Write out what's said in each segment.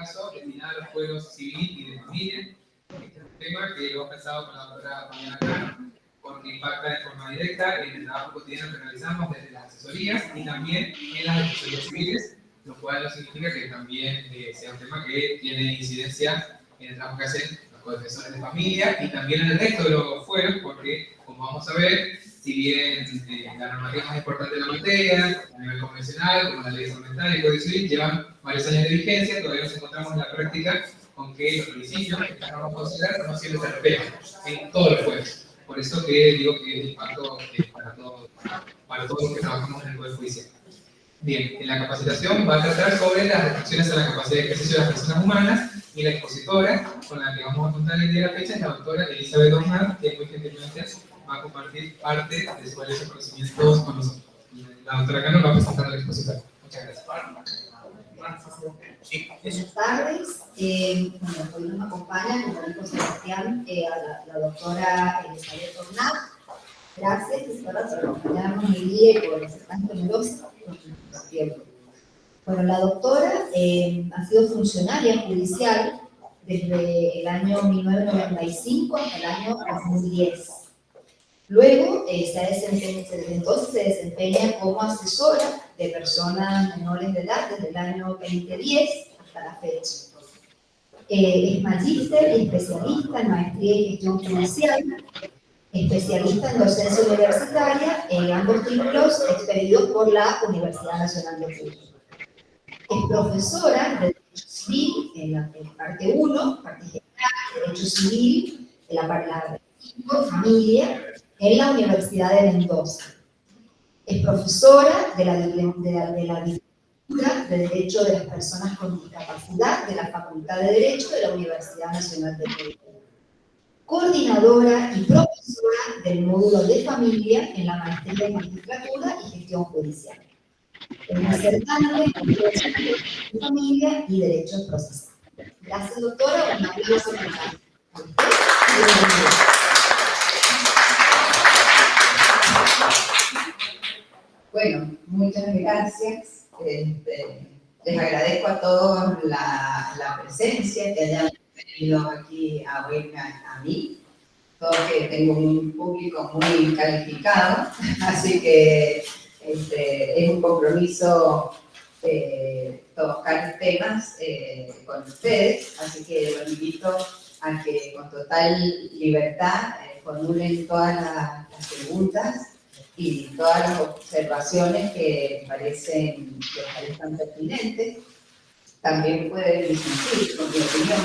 caso, destinada a los fueros civil y de familia. Este es un tema que hemos pensado con la doctora Mariana Cano, porque impacta de forma directa en el trabajo cotidiano que realizamos desde las asesorías y también en las asesorías civiles, lo cual no significa que también sea un tema que tiene incidencia en el trabajo que hacen los codefensores de familia y también en el resto de los fueros, porque, como vamos a ver, si bien la normativa más importante de la materia, a nivel convencional, como la ley fundamental y el Código Civil, llevan varios años de vigencia, todavía nos encontramos en la práctica con que los principios que esta norma considera no siempre se respetan en todos los fueros. Por eso que digo que el impacto para todos los que trabajamos en el Poder Judicial. Bien, en la capacitación va a tratar sobre las restricciones a la capacidad de ejercicio de las personas humanas y la expositora con la que vamos a contar el día de la fecha es la doctora Elizabeth Osman, que muy gentilmente va a compartir parte de sus valiosos conocimientos con nosotros. La doctora Cano va a presentar al expositor. Muchas gracias. Buenas tardes. Bueno, hoy nos acompaña, como dijo Sebastián, la doctora Elizabeth Osman. Gracias, doctora, por acompañarnos el día y por ser tan generosa con su tiempo. Bueno, la doctora ha sido funcionaria judicial desde el año 1995 hasta el año 2010. Luego, desde entonces se desempeña como asesora de personas menores de edad desde el año 2010 hasta la fecha. Es magíster y especialista en maestría y gestión judicial, especialista en docencia universitaria, en ambos títulos expedidos por la Universidad Nacional de Cuba. Es profesora de Derecho Civil en la parte 1, parte general de Derecho Civil, en la parte 5, Familia, en la Universidad de Mendoza. Es profesora de la Diplomatura de Derecho de las Personas con Discapacidad de la Facultad de Derecho de la Universidad Nacional de Cuba. Coordinadora y profesora del módulo de familia en la maestría en magistratura y gestión judicial. Es discernante en familia y derechos procesales. Gracias, doctora. Un aplauso para usted. Bueno, muchas gracias. Les agradezco a todos la presencia, que hayan venido aquí a oírme a mí. Todo que tengo un público muy calificado, así que es un compromiso tocar temas con ustedes, así que los invito a que con total libertad formulen todas las preguntas y todas las observaciones que parecen pertinentes. También pueden disentir con mi opinión,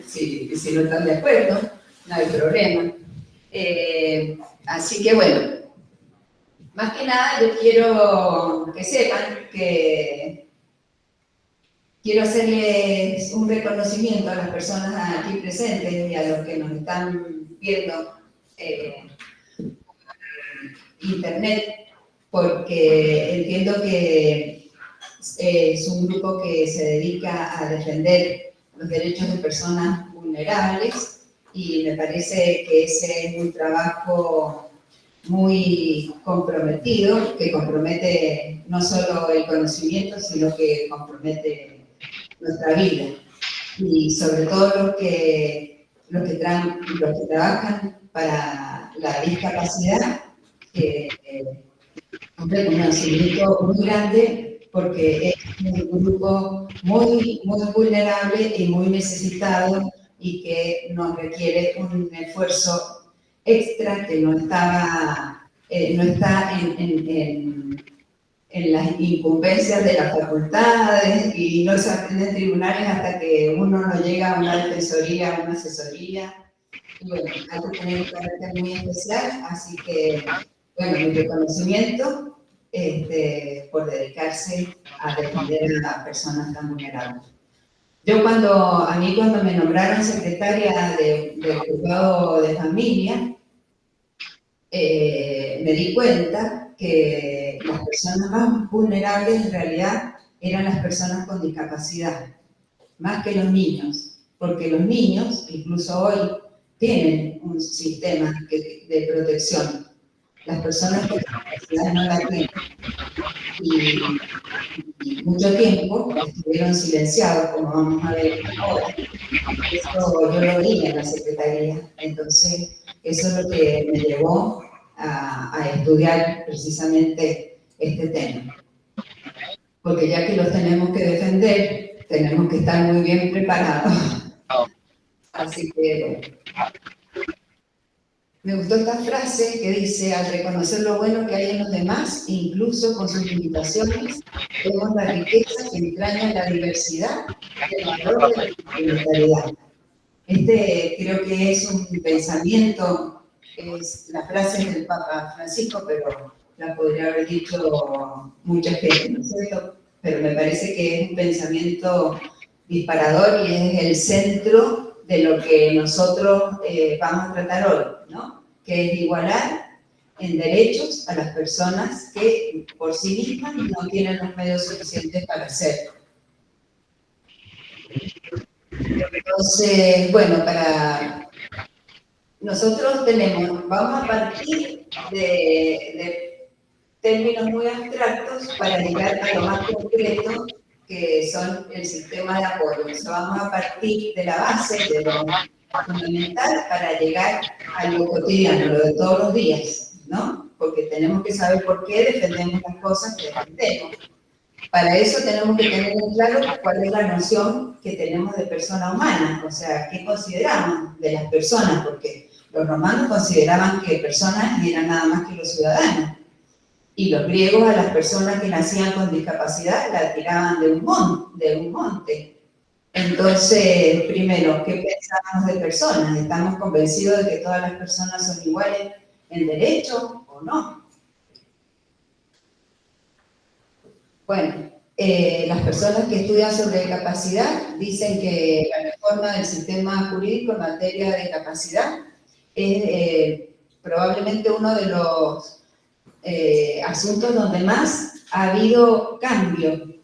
si no están de acuerdo, no hay problema. Así que bueno, más que nada yo quiero que sepan que quiero hacerles un reconocimiento a las personas aquí presentes y a los que nos están viendo internet, porque entiendo que es un grupo que se dedica a defender los derechos de personas vulnerables y me parece que ese es un trabajo muy comprometido, que compromete no solo el conocimiento, sino que compromete nuestra vida. Y sobre todo los que trabajan para la discapacidad, un reconocimiento muy grande porque es un grupo muy vulnerable y muy necesitado y que nos requiere un esfuerzo extra que no está en las incumbencias de las facultades y no se aprende en tribunales hasta que uno no llega a una defensoría, a una asesoría. Y bueno, hay que tener un carácter muy especial, así que, bueno, mi reconocimiento por dedicarse a defender a las personas tan vulnerables. A mí cuando me nombraron secretaria del juzgado de familia, me di cuenta que las personas más vulnerables en realidad eran las personas con discapacidad, más que los niños, porque los niños, incluso hoy, tienen un sistema de protección, las personas con discapacidad no la tienen. Y mucho tiempo estuvieron silenciados, como vamos a ver ahora. Eso yo lo vi en la Secretaría. Entonces, eso es lo que me llevó a estudiar precisamente este tema. Porque ya que los tenemos que defender, tenemos que estar muy bien preparados. Así que me gustó esta frase que dice: al reconocer lo bueno que hay en los demás, incluso con sus limitaciones, vemos la riqueza que entraña la diversidad y el valor de la complementariedad. Este creo que es un pensamiento, la frase es del Papa Francisco, pero la podría haber dicho mucha gente, ¿no es cierto? Pero me parece que es un pensamiento disparador y es el centro de lo que nosotros vamos a tratar hoy, ¿no? Que es igualar en derechos a las personas que por sí mismas no tienen los medios suficientes para hacerlo. Entonces, bueno, nosotros vamos a partir de términos muy abstractos para llegar a lo más concreto, que son el sistema de apoyo. O sea, vamos a partir de la base, de lo fundamental, para llegar a lo cotidiano, lo de todos los días, ¿no? Porque tenemos que saber por qué defendemos las cosas que defendemos. Para eso tenemos que tener en claro cuál es la noción que tenemos de persona humana, o sea, qué consideramos de las personas, porque los romanos consideraban que personas eran nada más que los ciudadanos, y los griegos a las personas que nacían con discapacidad la tiraban de un monte. Entonces, primero, ¿qué pensamos de personas? ¿Estamos convencidos de que todas las personas son iguales en derecho o no? Bueno, las personas que estudian sobre discapacidad dicen que la reforma del sistema jurídico en materia de discapacidad es probablemente uno de los asuntos donde más ha habido cambio.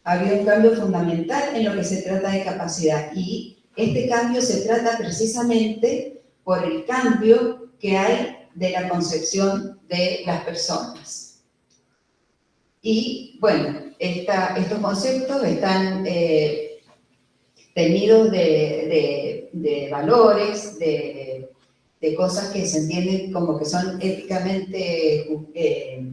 Ha habido un cambio fundamental en lo que se trata de capacidad, y este cambio se trata precisamente por el cambio que hay de la concepción de las personas. Y bueno, estos conceptos están tenidos de valores, de cosas que se entienden como que son éticamente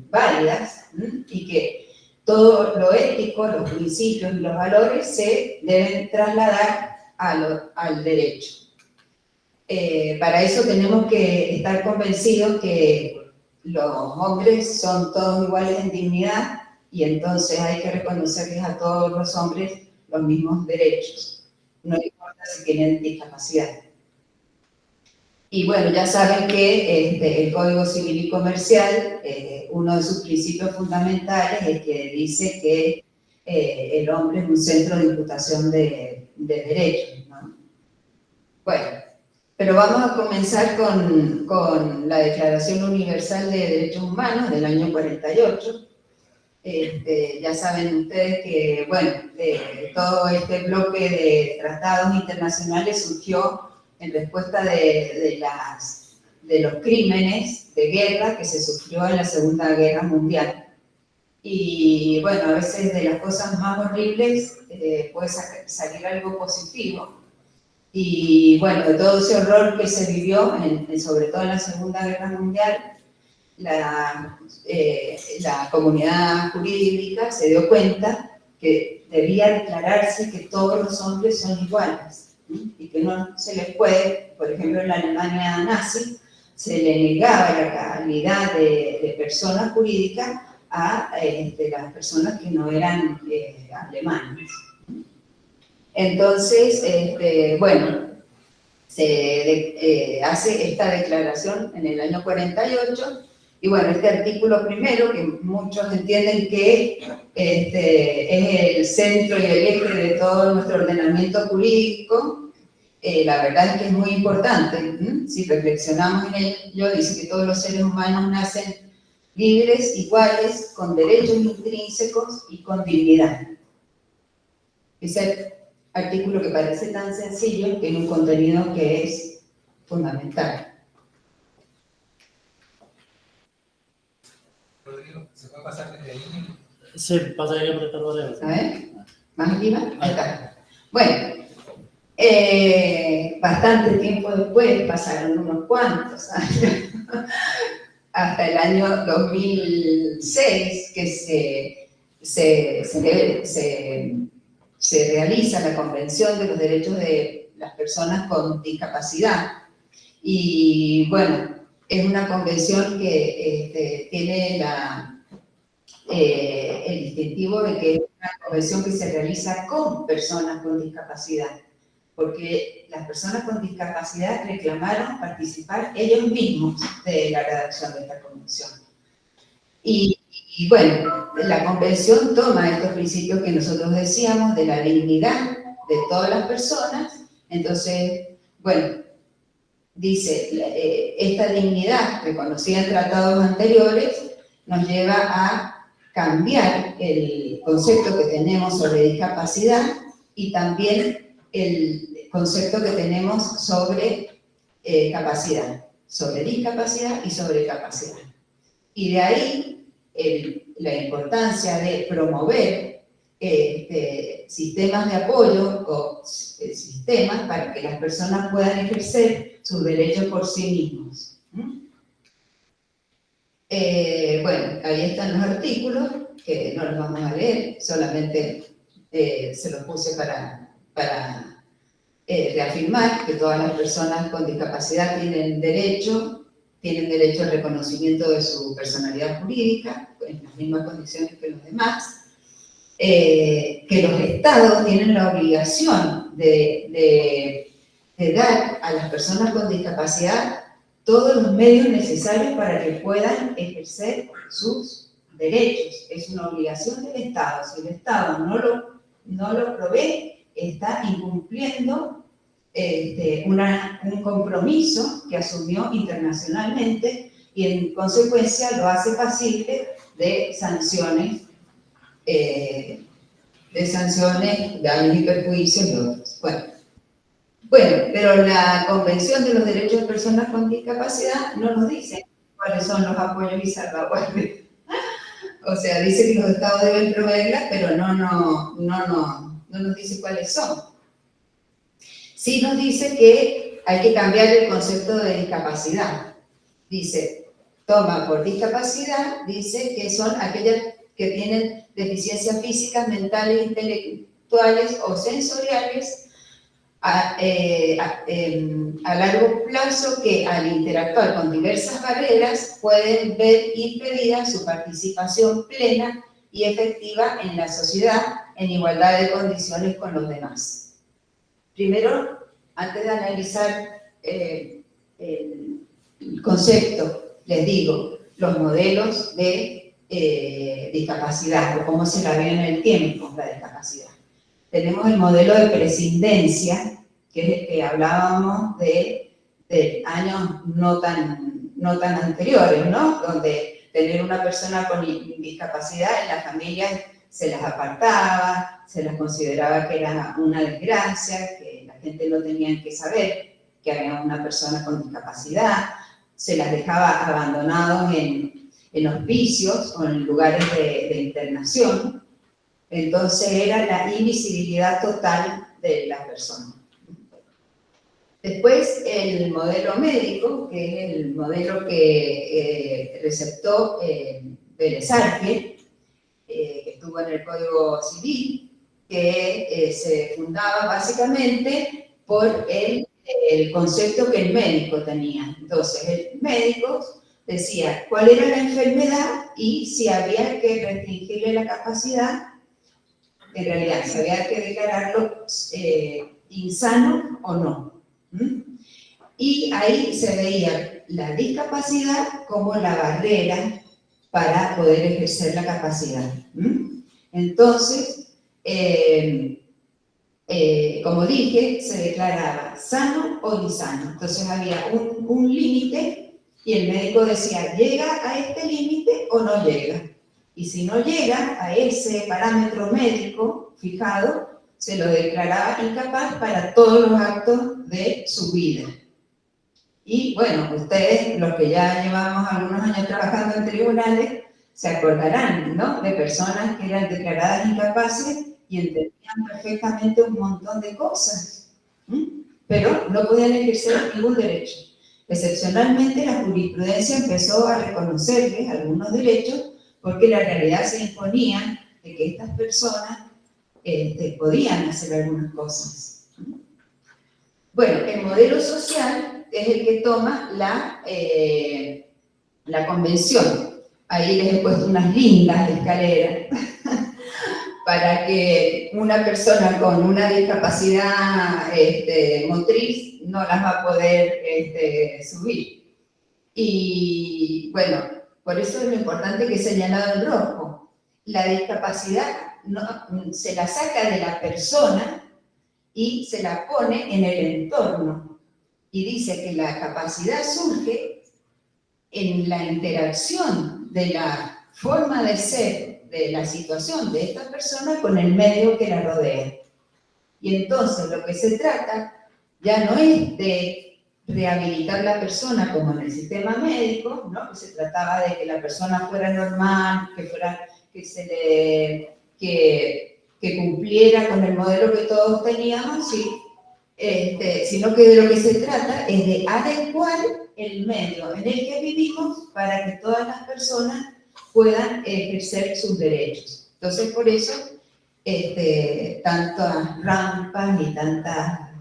válidas, y que todo lo ético, los principios y los valores se deben trasladar al derecho. Para eso tenemos que estar convencidos que los hombres son todos iguales en dignidad, y entonces hay que reconocerles a todos los hombres los mismos derechos, no importa si tienen discapacidad. Y bueno, ya saben que el Código Civil y Comercial, uno de sus principios fundamentales es que dice que el hombre es un centro de imputación de derechos, ¿no? Bueno, pero vamos a comenzar con la Declaración Universal de Derechos Humanos del año 48. Ya saben ustedes que, bueno, todo este bloque de tratados internacionales surgió en respuesta de los crímenes de guerra que se sufrió en la Segunda Guerra Mundial. Y bueno, a veces de las cosas más horribles puede salir algo positivo. Y bueno, de todo ese horror que se vivió, sobre todo en la Segunda Guerra Mundial, la comunidad jurídica se dio cuenta que debía declararse que todos los hombres son iguales, ¿sí? Y que no se les puede, por ejemplo, en la Alemania nazi, se le negaba la calidad de persona jurídica a las personas que no eran alemanes. Entonces, bueno, se hace esta declaración en el año 48, y bueno, este artículo primero, que muchos entienden que es el centro y el eje de todo nuestro ordenamiento jurídico, la verdad es que es muy importante. Si reflexionamos en ello, dice que todos los seres humanos nacen libres, iguales, con derechos intrínsecos y con dignidad. Ese artículo que parece tan sencillo tiene un contenido que es fundamental. Sí, pasa que hay que apretar varias A ver, más arriba, ahí está. Bueno, bastante tiempo después, pasaron unos cuantos años, hasta el año 2006, que se realiza la Convención de los Derechos de las Personas con Discapacidad. Y bueno, es una convención que tiene el distintivo de que es una convención que se realiza con personas con discapacidad, porque las personas con discapacidad reclamaron participar ellos mismos de la redacción de esta convención. Y bueno, la convención toma estos principios que nosotros decíamos de la dignidad de todas las personas. Entonces, bueno, dice, esta dignidad reconocida en tratados anteriores nos lleva a cambiar el concepto que tenemos sobre discapacidad y también el concepto que tenemos sobre capacidad, sobre discapacidad y sobre capacidad. Y de ahí la importancia de promover sistemas de apoyo o sistemas para que las personas puedan ejercer sus derechos por sí mismos. Bueno, ahí están los artículos, que no los vamos a leer, solamente se los puse para reafirmar que todas las personas con discapacidad tienen derecho al reconocimiento de su personalidad jurídica, en las mismas condiciones que los demás, que los estados tienen la obligación de dar a las personas con discapacidad todos los medios necesarios para que puedan ejercer sus derechos. Es una obligación del Estado. Si el Estado no lo provee, está incumpliendo un compromiso que asumió internacionalmente y en consecuencia lo hace pasible de sanciones, daños y perjuicios y otros. Bueno, pero la Convención de los Derechos de Personas con Discapacidad no nos dice cuáles son los apoyos y salvaguardas. O sea, dice que los estados deben proveerlas, pero no nos dice cuáles son. Sí nos dice que hay que cambiar el concepto de discapacidad. Dice, toma por discapacidad, dice que son aquellas que tienen deficiencias físicas, mentales, intelectuales o sensoriales a largo plazo que al interactuar con diversas barreras pueden ver impedida su participación plena y efectiva en la sociedad en igualdad de condiciones con los demás. Primero, antes de analizar el concepto, les digo, los modelos de discapacidad o cómo se la ve en el tiempo la discapacidad. Tenemos el modelo de prescindencia, que es el que hablábamos de años no tan anteriores, ¿no? Donde tener una persona con discapacidad en la familia se las apartaba, se las consideraba que era una desgracia, que la gente no tenía que saber que había una persona con discapacidad, se las dejaba abandonados en hospicios o en lugares de internación. Entonces era la invisibilidad total de la persona. Después el modelo médico, que es el modelo que receptó Vélez Arfiel, que estuvo en el Código Civil, que se fundaba básicamente por el concepto que el médico tenía. Entonces el médico decía cuál era la enfermedad y si había que restringirle la capacidad. En realidad, si había que declararlo insano o no. Y ahí se veía la discapacidad como la barrera para poder ejercer la capacidad. Entonces, como dije, se declaraba sano o insano. Entonces había un límite y el médico decía, ¿llega a este límite o no llega? Y si no llega a ese parámetro médico fijado, se lo declaraba incapaz para todos los actos de su vida. Y bueno, ustedes, los que ya llevamos algunos años trabajando en tribunales, se acordarán, ¿no?, de personas que eran declaradas incapaces y entendían perfectamente un montón de cosas, pero no podían ejercer ningún derecho. Excepcionalmente, la jurisprudencia empezó a reconocerles algunos derechos porque la realidad se imponía de que estas personas podían hacer algunas cosas. Bueno, el modelo social es el que toma la convención. Ahí les he puesto unas lindas escaleras para que una persona con una discapacidad motriz no las va a poder subir. Y bueno, por eso es lo importante que he señalado en rojo. La discapacidad se la saca de la persona y se la pone en el entorno. Y dice que la capacidad surge en la interacción de la forma de ser, de la situación de esta persona con el medio que la rodea. Y entonces lo que se trata ya no es de rehabilitar a la persona como en el sistema médico, ¿no?, que se trataba de que la persona fuera normal, que cumpliera con el modelo que todos teníamos, ¿sí?, sino que de lo que se trata es de adecuar el medio en el que vivimos para que todas las personas puedan ejercer sus derechos. Entonces, por eso, tantas rampas y tantas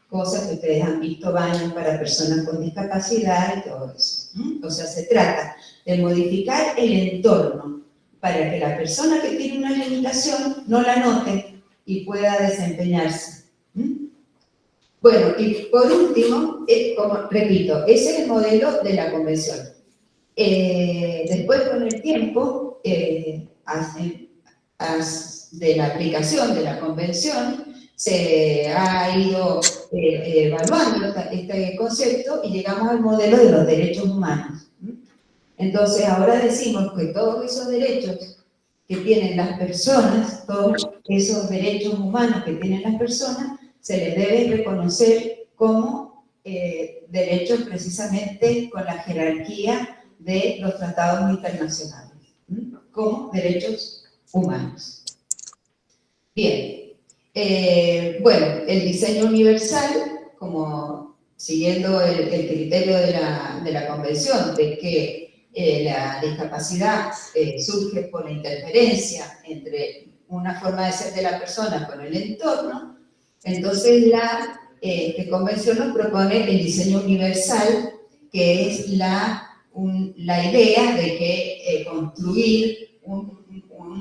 cosas que ustedes han visto, baños para personas con discapacidad y todo eso. O sea, se trata de modificar el entorno para que la persona que tiene una limitación no la note y pueda desempeñarse. Bueno, y por último, como repito, ese es el modelo de la convención. Después, con el tiempo, de la aplicación de la convención, se ha ido evaluando este concepto y llegamos al modelo de los derechos humanos. Entonces, ahora decimos que todos esos derechos que tienen las personas, todos esos derechos humanos que tienen las personas, se les debe reconocer como derechos precisamente con la jerarquía de los tratados internacionales, como derechos humanos. Bien, bueno, el diseño universal, como siguiendo el criterio de la Convención, de que la discapacidad surge por la interferencia entre una forma de ser de la persona con el entorno. Entonces, la Convención nos propone el diseño universal, que es la idea de que construir un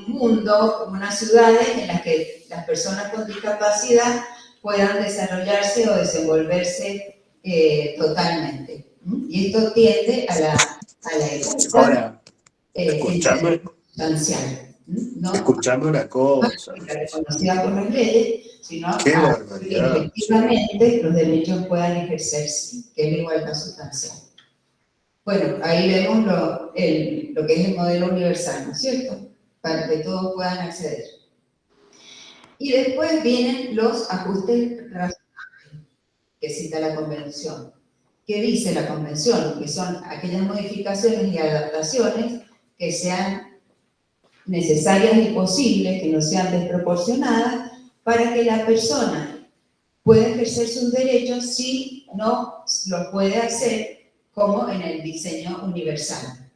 mundo, unas ciudades en las que las personas con discapacidad puedan desarrollarse o desenvolverse totalmente. Y esto tiende a la igualdad sustancial. ¿No? Escuchando una cosa. Reconocida por las leyes, sino que efectivamente los derechos puedan ejercerse, que es la igualdad sustancial. Bueno, ahí vemos lo que es el modelo universal, ¿no es cierto?, para que todos puedan acceder. Y después vienen los ajustes razonables que cita la Convención. ¿Qué dice la Convención? Que son aquellas modificaciones y adaptaciones que sean necesarias y posibles, que no sean desproporcionadas, para que la persona pueda ejercer sus derechos si no lo puede hacer como en el diseño universal.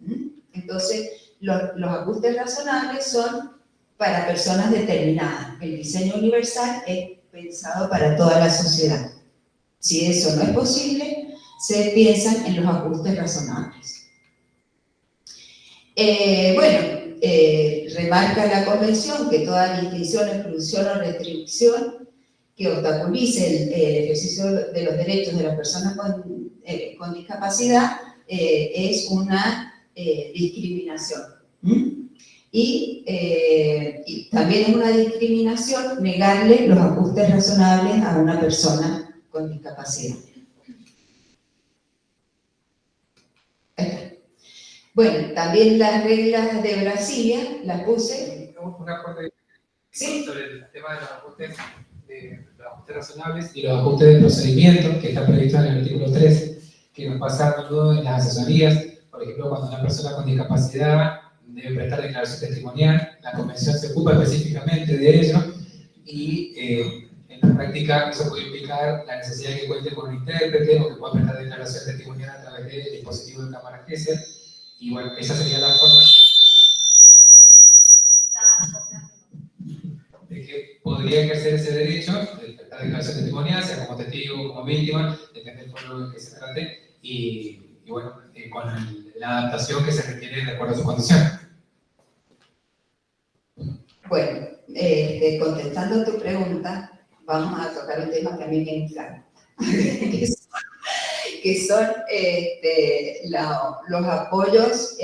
Entonces, los ajustes razonables son para personas determinadas. El diseño universal es pensado para toda la sociedad. Si eso no es posible, se piensan en los ajustes razonables. Remarca la Convención que toda distinción, exclusión o restricción que obstaculice el ejercicio de los derechos de las personas con discapacidad es una discriminación. Y también es una discriminación negarle los ajustes razonables a una persona con discapacidad. Bueno, también las reglas de Brasilia las puse. Una parte ¿Sí? sobre el tema de los ajustes razonables y los ajustes de procedimiento que está previsto en el artículo 3, que nos pasa a menudo en las asesorías. Por ejemplo, cuando una persona con discapacidad debe prestar declaración testimonial. La Convención se ocupa específicamente de ello y en la práctica eso puede implicar la necesidad de que cuente con un intérprete o que pueda prestar declaración testimonial a través del dispositivo de cámara GESEL. Y bueno, esa sería la forma de que podría ejercer ese derecho de prestar declaración testimonial, sea como testigo o como víctima, depende del foro en que se trate, y bueno, con la adaptación que se requiere de acuerdo a su condición. Bueno, contestando tu pregunta, vamos a tocar un tema que a mí me encanta, que son los apoyos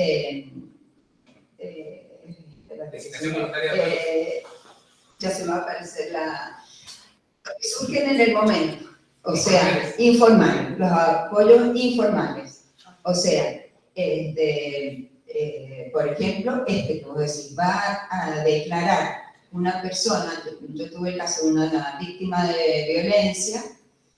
ya se me va a aparecer que surgen en el momento, o sea, informales, los apoyos informales, o sea, por ejemplo, que vos decís, va a declarar una persona, yo tuve el caso de una víctima de violencia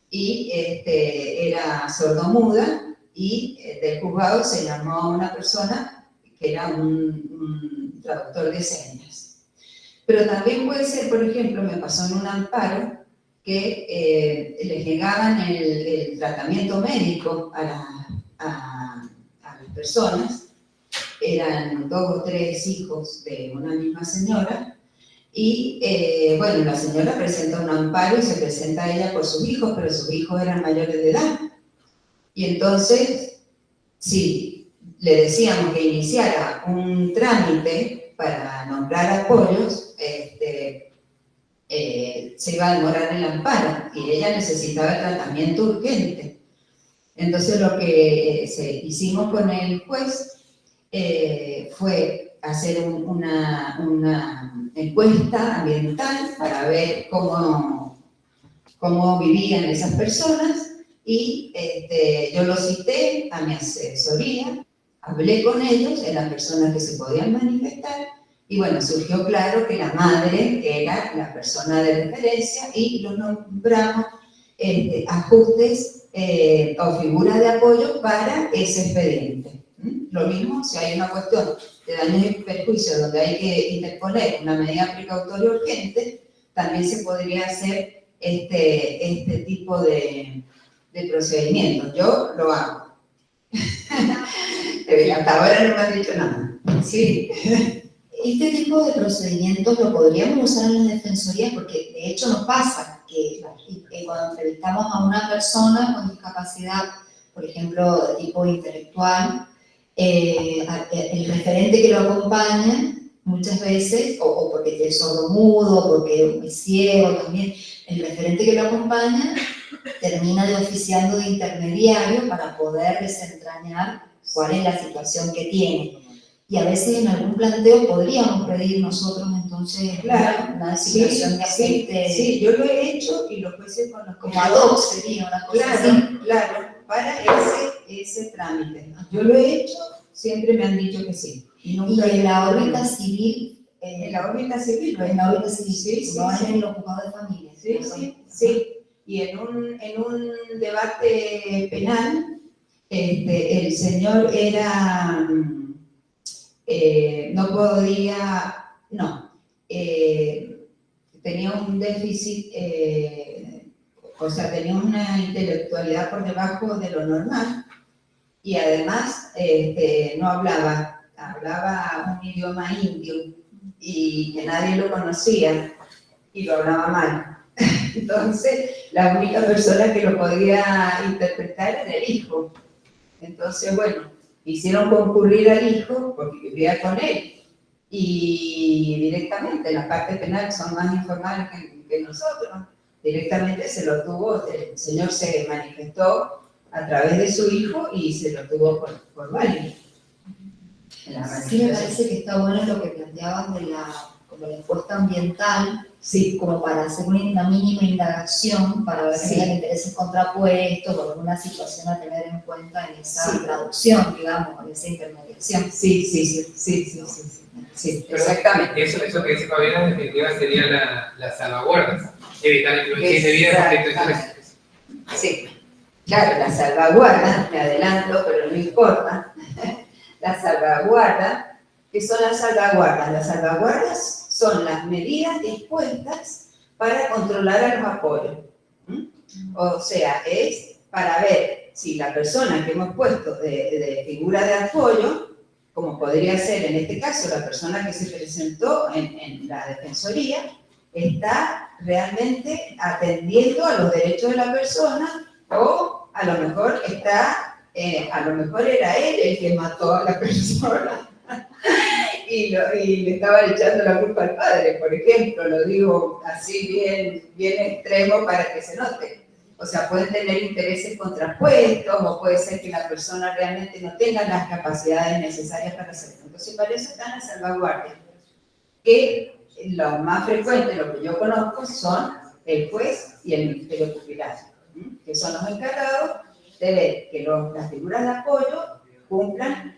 y era sordomuda y del juzgado se llamó a una persona que era un traductor de señas. Pero también puede ser, por ejemplo, me pasó en un amparo que les negaban el tratamiento médico a las personas, eran 2 o 3 hijos de una misma señora, y bueno, la señora presenta un amparo y se presenta ella por sus hijos, pero sus hijos eran mayores de edad. Y entonces, si le decíamos que iniciara un trámite para nombrar apoyos, se iba a demorar el amparo y ella necesitaba el tratamiento urgente. Entonces lo que hicimos con el juez fue hacer una encuesta ambiental para ver cómo vivían esas personas y yo los cité a mi asesoría, hablé con ellos, eran personas que se podían manifestar y bueno, surgió claro que la madre era la persona de referencia y los nombramos ajustes o figuras de apoyo para ese expediente. Lo mismo si hay una cuestión de daños y perjuicios donde hay que interponer una medida precautoria urgente, también se podría hacer este tipo de procedimientos. Yo lo hago. Hasta ahora no me han dicho nada. Sí. Este tipo de procedimientos lo podríamos usar en las defensorías porque de hecho nos pasa que cuando entrevistamos a una persona con discapacidad, por ejemplo, de tipo intelectual, el referente que lo acompaña muchas veces, o porque es sordomudo, o porque es ciego también, el referente que lo acompaña termina de oficiando de intermediario para poder desentrañar cuál es la situación que tiene. Y a veces en algún planteo podríamos pedir nosotros entonces una designación de agente. Sí, yo lo he hecho y los jueces con los como ad hoc sería una cosa así. Claro, para ese trámite. Yo lo he hecho, siempre me han dicho que sí. Y en la órbita civil. En la órbita civil, en la órbita civil, sí, no sí, en el ocupado de familia. Sí. Y en un debate penal, el señor era, tenía un déficit, o sea, tenía una intelectualidad por debajo de lo normal y además no hablaba un idioma indio y que nadie lo conocía y lo hablaba mal. Entonces, la única persona que lo podía interpretar era el hijo. Entonces, bueno, hicieron concurrir al hijo porque vivía con él. Y directamente, las partes penales son más informales que nosotros. Directamente se lo tuvo, el señor se manifestó a través de su hijo y se lo tuvo por válido. Sí, me parece que está bueno lo que planteabas de como la encuesta ambiental, sí, como para hacer una mínima indagación, para ver si hay intereses contrapuestos o alguna situación a tener en cuenta en esa traducción, digamos, en esa intermediación. Sí, exactamente. Eso que dice Fabiana, en definitiva, sería la salvaguarda, evitar la influencia de vida. Sí, claro, la salvaguarda, me adelanto, pero no importa. La salvaguarda ¿Qué son las salvaguardas? Las salvaguardas son las medidas dispuestas para controlar a los apoyos. O sea, es para ver si la persona que hemos puesto de figura de apoyo, como podría ser en este caso la persona que se presentó en la Defensoría, está realmente atendiendo a los derechos de la persona, o a lo mejor a lo mejor era él el que mató a la persona y le estaba echando la culpa al padre, por ejemplo. Lo digo así bien extremo para que se note. O sea, pueden tener intereses contrapuestos, o puede ser que la persona realmente no tenga las capacidades necesarias para hacerlo. Entonces, para eso están las salvaguardias, que lo más frecuente, lo que yo conozco, son el juez y el Ministerio Pupilar, que son los encargados de ver que las figuras de apoyo cumplan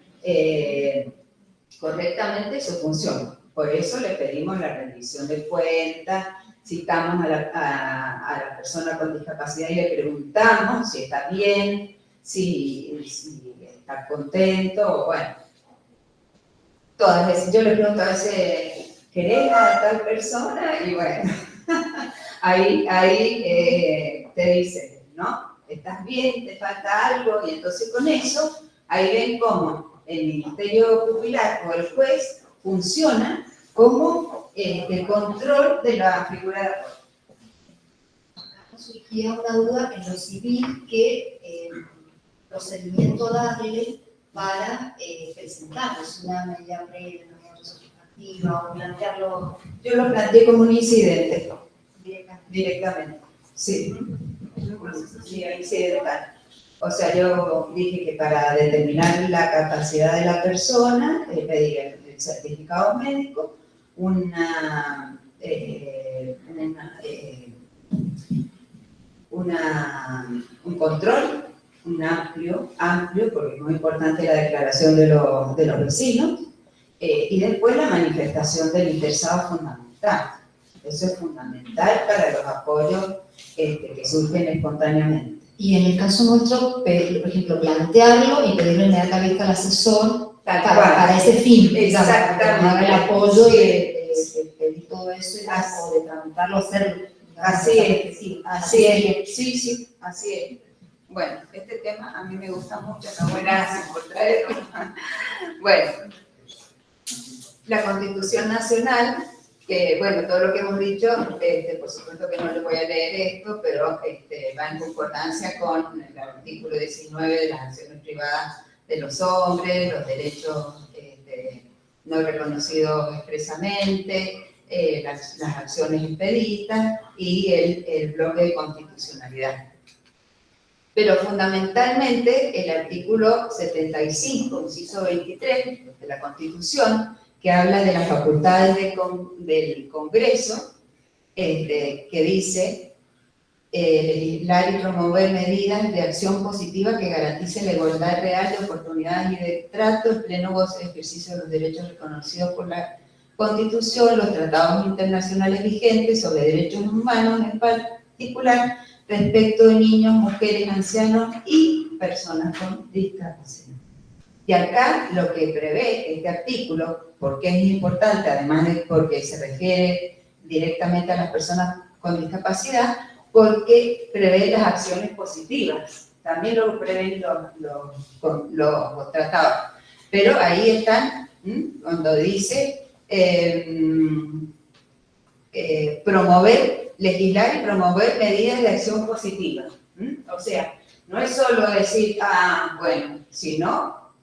correctamente su función. Por eso le pedimos la rendición de cuentas, citamos a la persona con discapacidad y le preguntamos si está bien, si está contento, o bueno. Todas veces, yo le pregunto a veces, ¿querés a tal persona? Y bueno, ahí te dicen, ¿no? ¿Estás bien? ¿Te falta algo? Y entonces con eso, ahí ven cómo el Ministerio Pupilar o el juez funciona como el control de la figura de apoyo. Surgía una duda en lo civil, que procedimiento darle para presentarles una medida previa, una medida retrospectiva, o plantearlo. Yo lo planteé como un incidente, Directamente. sí, incidental. O sea, yo dije que para determinar la capacidad de la persona, pedir el certificado médico, un control, un amplio, porque es muy importante la declaración de los vecinos, y después la manifestación del interesado fundamental. Eso es fundamental para los apoyos que surgen espontáneamente. Y en el caso nuestro, por ejemplo, plantearlo y pedirle inmediatamente al asesor para ese fin. Exactamente. Para el apoyo Sí. de pedir todo eso o de tramitarlo, hacerlo. Así es, Sí, así es, sí, así es. Bueno, este tema a mí me gusta mucho, no, gracias por traerlo. Bueno, la Constitución Nacional, que bueno, todo lo que hemos dicho, por supuesto que no les voy a leer esto, pero va en concordancia con el artículo 19 de las acciones privadas de los hombres, los derechos no reconocidos expresamente, las acciones expeditas y el bloque de constitucionalidad. Pero fundamentalmente el artículo 75, inciso 23 de la Constitución, que habla de las facultades del Congreso, que dice legislar y promover medidas de acción positiva que garanticen la igualdad real de oportunidades y de trato, el pleno goce y ejercicio de los derechos reconocidos por la Constitución, los tratados internacionales vigentes sobre derechos humanos en particular, respecto de niños, mujeres, ancianos y personas con discapacidad. Y acá lo que prevé este artículo, porque es importante, además de porque se refiere directamente a las personas con discapacidad, porque prevé las acciones positivas. También lo prevén los tratados. Pero ahí están, cuando dice legislar y promover medidas de acción positiva. O sea, no es solo decir, bueno, si no,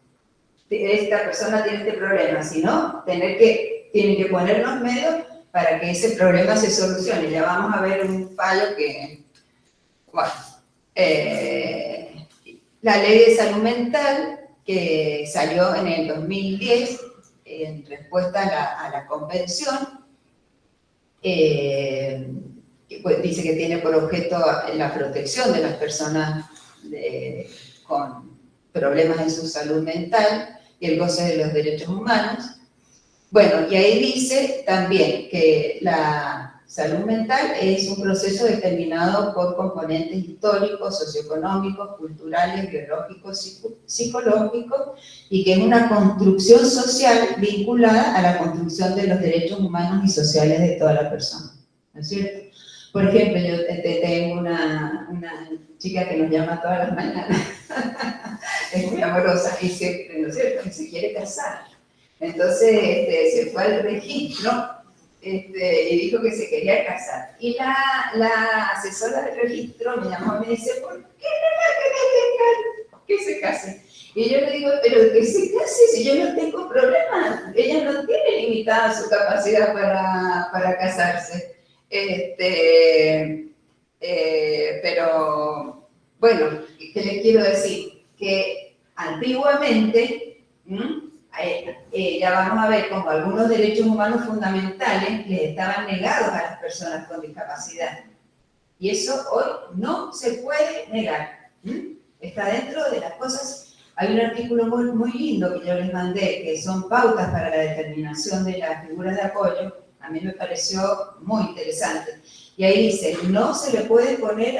esta persona tiene este problema, sino tienen que poner los medios para que ese problema se solucione. Ya vamos a ver un fallo que, bueno, la ley de salud mental que salió en el 2010 en respuesta a la convención, pues dice que tiene por objeto la protección de las personas con problemas en su salud mental y el goce de los derechos humanos. Bueno, y ahí dice también que salud mental es un proceso determinado por componentes históricos, socioeconómicos, culturales, biológicos, psicológicos, y que es una construcción social vinculada a la construcción de los derechos humanos y sociales de toda la persona, ¿no es cierto? Por ejemplo, yo tengo una chica que nos llama todas las mañanas, es muy amorosa, y ¿no es cierto?, que se quiere casar. Entonces se fue al registro y dijo que se quería casar. Y la asesora del registro me llamó y me dice, ¿por qué no la querés dejar que se case? Y yo le digo, pero que se case si yo no tengo problema. Ella no tiene limitada su capacidad para casarse. Pero, bueno, ¿qué les quiero decir? Que antiguamente, ya vamos a ver como algunos derechos humanos fundamentales les estaban negados a las personas con discapacidad. Y eso hoy no se puede negar. Está dentro de las cosas. Hay un artículo muy lindo que yo les mandé, que son pautas para la determinación de las figuras de apoyo. A mí me pareció muy interesante. Y ahí dice, no se le puede poner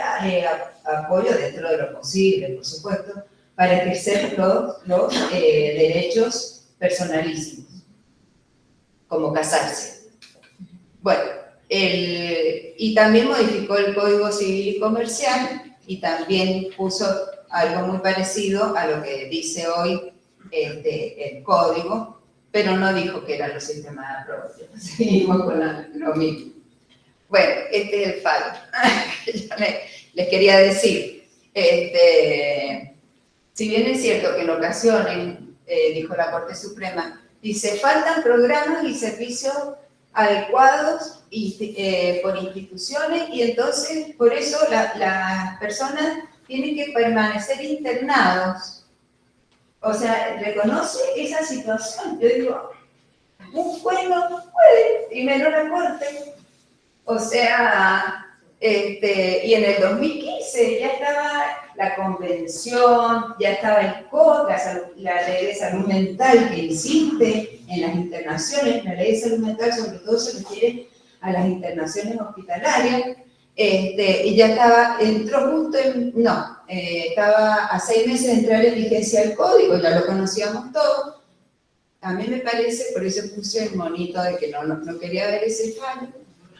apoyo dentro de lo posible, por supuesto, para ejercer los derechos personalísimos, como casarse. Bueno, y también modificó el Código Civil y Comercial y también puso algo muy parecido a lo que dice hoy el Código, pero no dijo que eran los sistemas de aprobación. Seguimos con lo mismo. Bueno, este es el fallo. Les quería decir, si bien es cierto que en ocasiones, dijo la Corte Suprema, dice, faltan programas y servicios adecuados por instituciones y entonces por eso las personas tienen que permanecer internados. O sea, reconoce esa situación. Yo digo, un juez no puede, y menos la Corte. O sea, y en el 2015 ya estaba la convención, ya estaba el COD, la ley de salud mental que existe en las internaciones. La ley de salud mental sobre todo se refiere a las internaciones hospitalarias, y ya entró justo estaba a 6 meses de entrar en vigencia el código, ya lo conocíamos todos. A mí me parece, por eso puse el monito de que no quería ver ese fallo,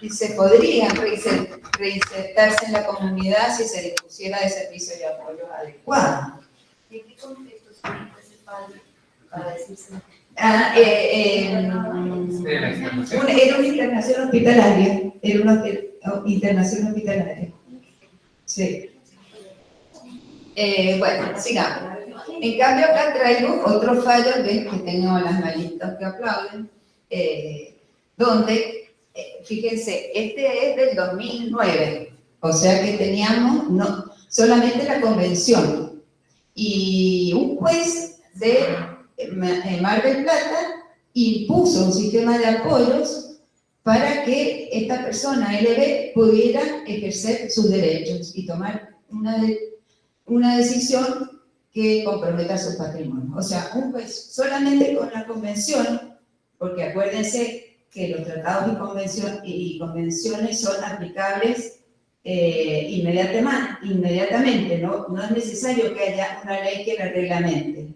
y se podrían reinsertarse en la comunidad si se dispusiera de servicios de apoyo adecuados. ¿En qué contexto se hizo ese fallo para decirse? Era una internación hospitalaria. Era una internación hospitalaria. Sí. Bueno, sigamos. En cambio, acá traigo otro fallo, que tengo las manitos que aplauden, donde, fíjense, este es del 2009, o sea que teníamos solamente la convención, y un juez de Mar del Plata impuso un sistema de apoyos para que esta persona LB pudiera ejercer sus derechos y tomar una decisión que comprometa su patrimonio. O sea, un juez solamente con la convención, porque acuérdense que los tratados y convenciones son aplicables inmediatamente, no es necesario que haya una ley que la reglamente,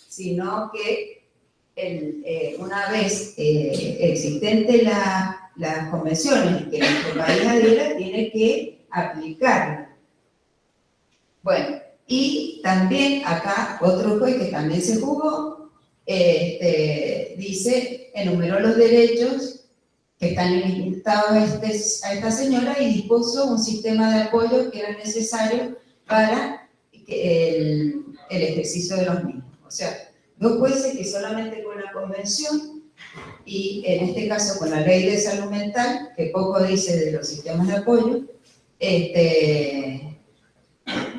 sino que una vez existente las convenciones que nuestro país adhiera, tiene que aplicarla. Bueno, y también acá otro juez que también se jugó, enumeró los derechos que están limitados a esta señora y dispuso un sistema de apoyo que era necesario para el ejercicio de los mismos. O sea, 2 jueces que solamente con la convención y en este caso con la ley de salud mental, que poco dice de los sistemas de apoyo,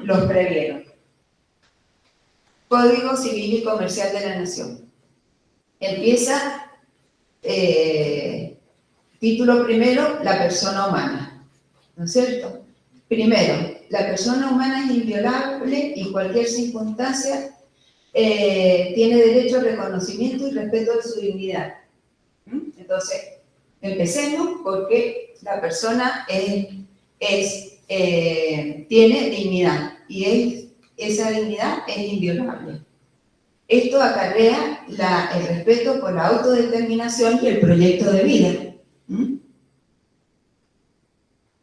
los previeron. Código Civil y Comercial de la Nación. Empieza, título primero, la persona humana, ¿no es cierto? Primero, la persona humana es inviolable y cualquier circunstancia tiene derecho al reconocimiento y respeto de su dignidad. Entonces, Empecemos porque la persona tiene dignidad y esa dignidad es inviolable. Esto acarrea el respeto por la autodeterminación y el proyecto de vida.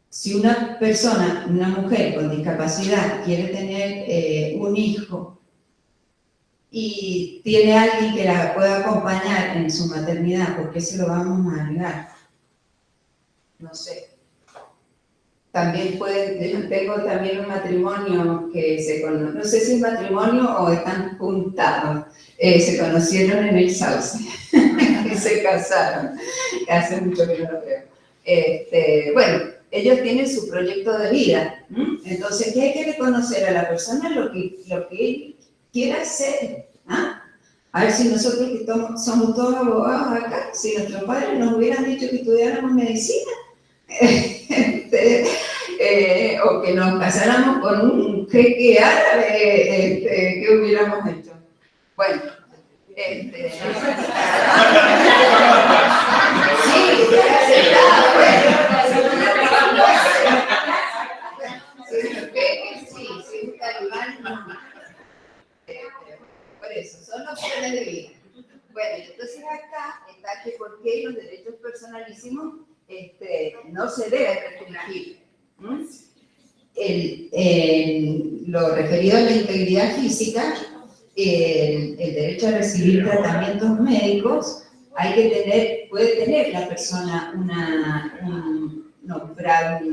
Si una persona, una mujer con discapacidad quiere tener un hijo y tiene alguien que la pueda acompañar en su maternidad, ¿por qué se lo vamos a negar? No sé. También yo tengo también un matrimonio que se conoce, no sé si es matrimonio o están juntados, se conocieron en el Sauce, y se casaron, hace mucho que no lo veo. Bueno, ellos tienen su proyecto de vida, entonces, ¿qué hay que reconocer a la persona? Lo que él quiera hacer, ¿ah? A ver si nosotros que somos todos abogados acá, si nuestros padres nos hubieran dicho que estudiáramos medicina, o que nos casáramos con un jeque árabe, ¿qué hubiéramos hecho? Bueno, sí, hubiera aceptado, sí, un talibán, no. Por eso, son opciones de vida. Bueno, entonces acá está que por qué los derechos personalísimos no se deben restringir. Lo referido a la integridad física, el derecho a recibir tratamientos médicos, puede tener la persona un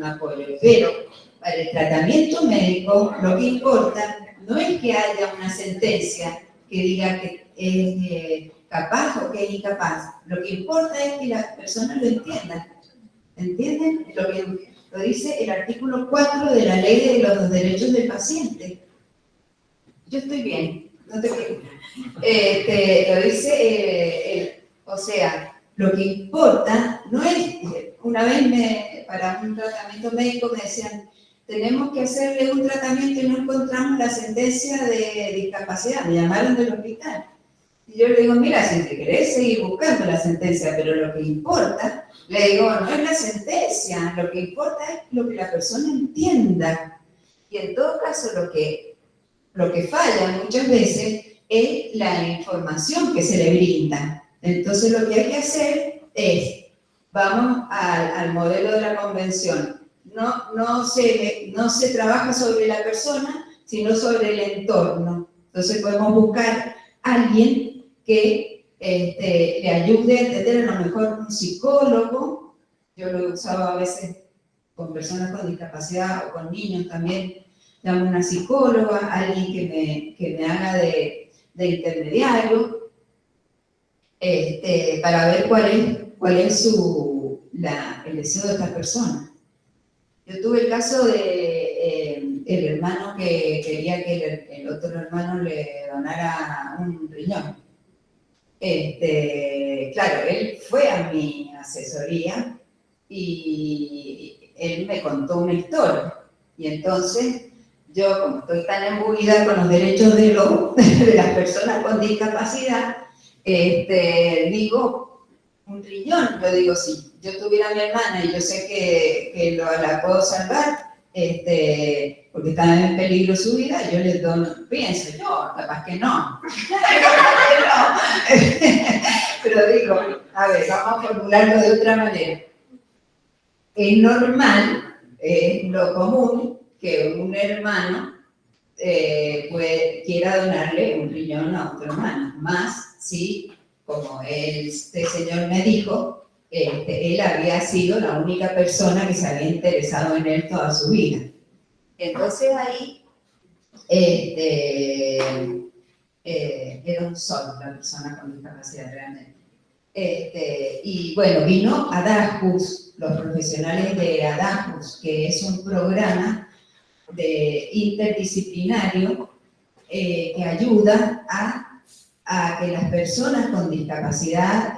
apoyo, pero para el tratamiento médico lo que importa no es que haya una sentencia que diga que es capaz o que es incapaz, lo que importa es que las personas lo entiendan. ¿Entienden? Lo dice el artículo 4 de la Ley de los Derechos del Paciente. Yo estoy bien, no te preocupes. Lo dice, o sea, lo que importa no es, una vez para un tratamiento médico me decían, tenemos que hacerle un tratamiento y no encontramos la sentencia de discapacidad, me llamaron del hospital. Y yo le digo, mira, si te querés seguir buscando la sentencia, pero lo que importa, le digo, no es la sentencia, lo que importa es lo que la persona entienda. Y en todo caso, lo que falla muchas veces es la información que se le brinda. Entonces, lo que hay que hacer es, vamos al modelo de la convención. No se trabaja sobre la persona, sino sobre el entorno. Entonces, podemos buscar a alguien que le ayude a entender, a lo mejor un psicólogo. Yo lo he usado a veces con personas con discapacidad o con niños también. Llamo a una psicóloga, alguien que me haga de intermediario, para ver cuál es el deseo de esta persona. Yo tuve el caso de el hermano que quería que el otro hermano le donara un riñón. Claro, él fue a mi asesoría y él me contó una historia. Y entonces, yo, como estoy tan embuida con los derechos de las personas con discapacidad, digo, un riñón. Yo digo, si yo tuviera a mi hermana y yo sé que la puedo salvar, porque está en peligro su vida, yo les doy, pienso yo, capaz que no. Pero digo, a ver, vamos a formularlo de otra manera. Es normal, es lo común, que un hermano quiera donarle un riñón a otro hermano, más si, como este señor me dijo, él había sido la única persona que se había interesado en él toda su vida. Entonces ahí era un sol la persona con discapacidad realmente. Y bueno, vino Adajus, los profesionales de Adajus, que es un programa interdisciplinario que ayuda a que las personas con discapacidad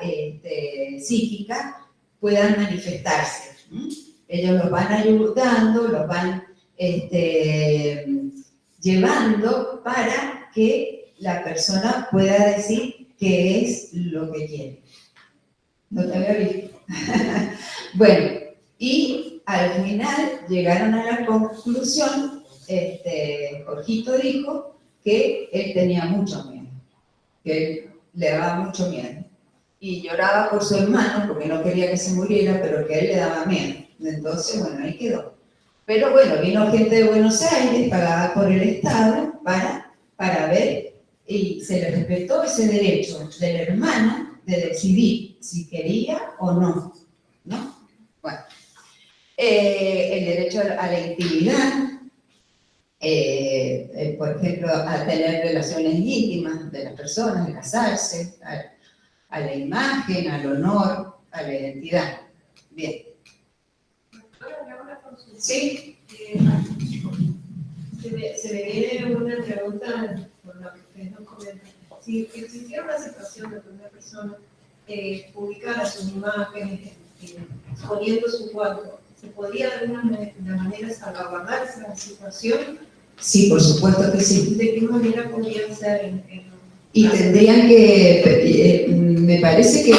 psíquica puedan manifestarse. Ellos los van ayudando, los van llevando para que la persona pueda decir qué es lo que quiere. No te había visto. Bueno, y al final llegaron a la conclusión, Jorgito dijo que él tenía mucho miedo, que él le daba mucho miedo. Y lloraba por su hermano porque no quería que se muriera, pero que a él le daba miedo. Entonces, bueno, ahí quedó. Pero bueno, vino gente de Buenos Aires, pagada por el Estado, para ver, y se le respetó ese derecho del hermano de decidir si quería o no, ¿no? Bueno, el derecho a la intimidad, por ejemplo, a tener relaciones íntimas de las personas, de casarse, a la imagen, al honor, a la identidad. Bien. Sí. Se me viene una pregunta por lo que ustedes nos comentan. Si existiera una situación de que una persona publicara sus imágenes, exponiendo su cuerpo, ¿se podría de alguna manera salvaguardar esa situación? Sí, por supuesto que sí. ¿De qué manera podría ser Y tendrían que, me parece que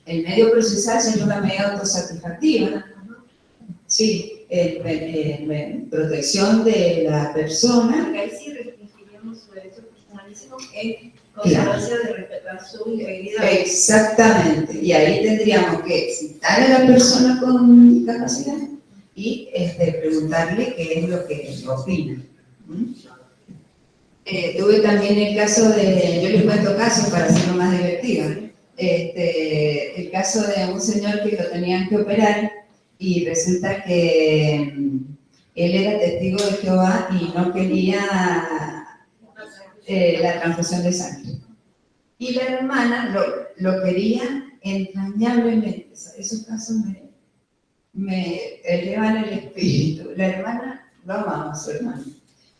el medio procesal sería una medida autosatisfactiva. Sí, protección de la persona. Porque ahí sí restringiríamos su derecho personalísimo en consonancia de respetar su integridad. Exactamente. Y ahí tendríamos que citar a la persona con discapacidad y preguntarle qué es lo que opina. Tuve también el caso de, yo les cuento casos para hacerlo más divertido, el caso de un señor que lo tenían que operar y resulta que él era testigo de Jehová y no quería la transfusión de sangre. Y la hermana lo quería entrañablemente. Esos casos me elevan el espíritu. La hermana lo amaba a su hermano.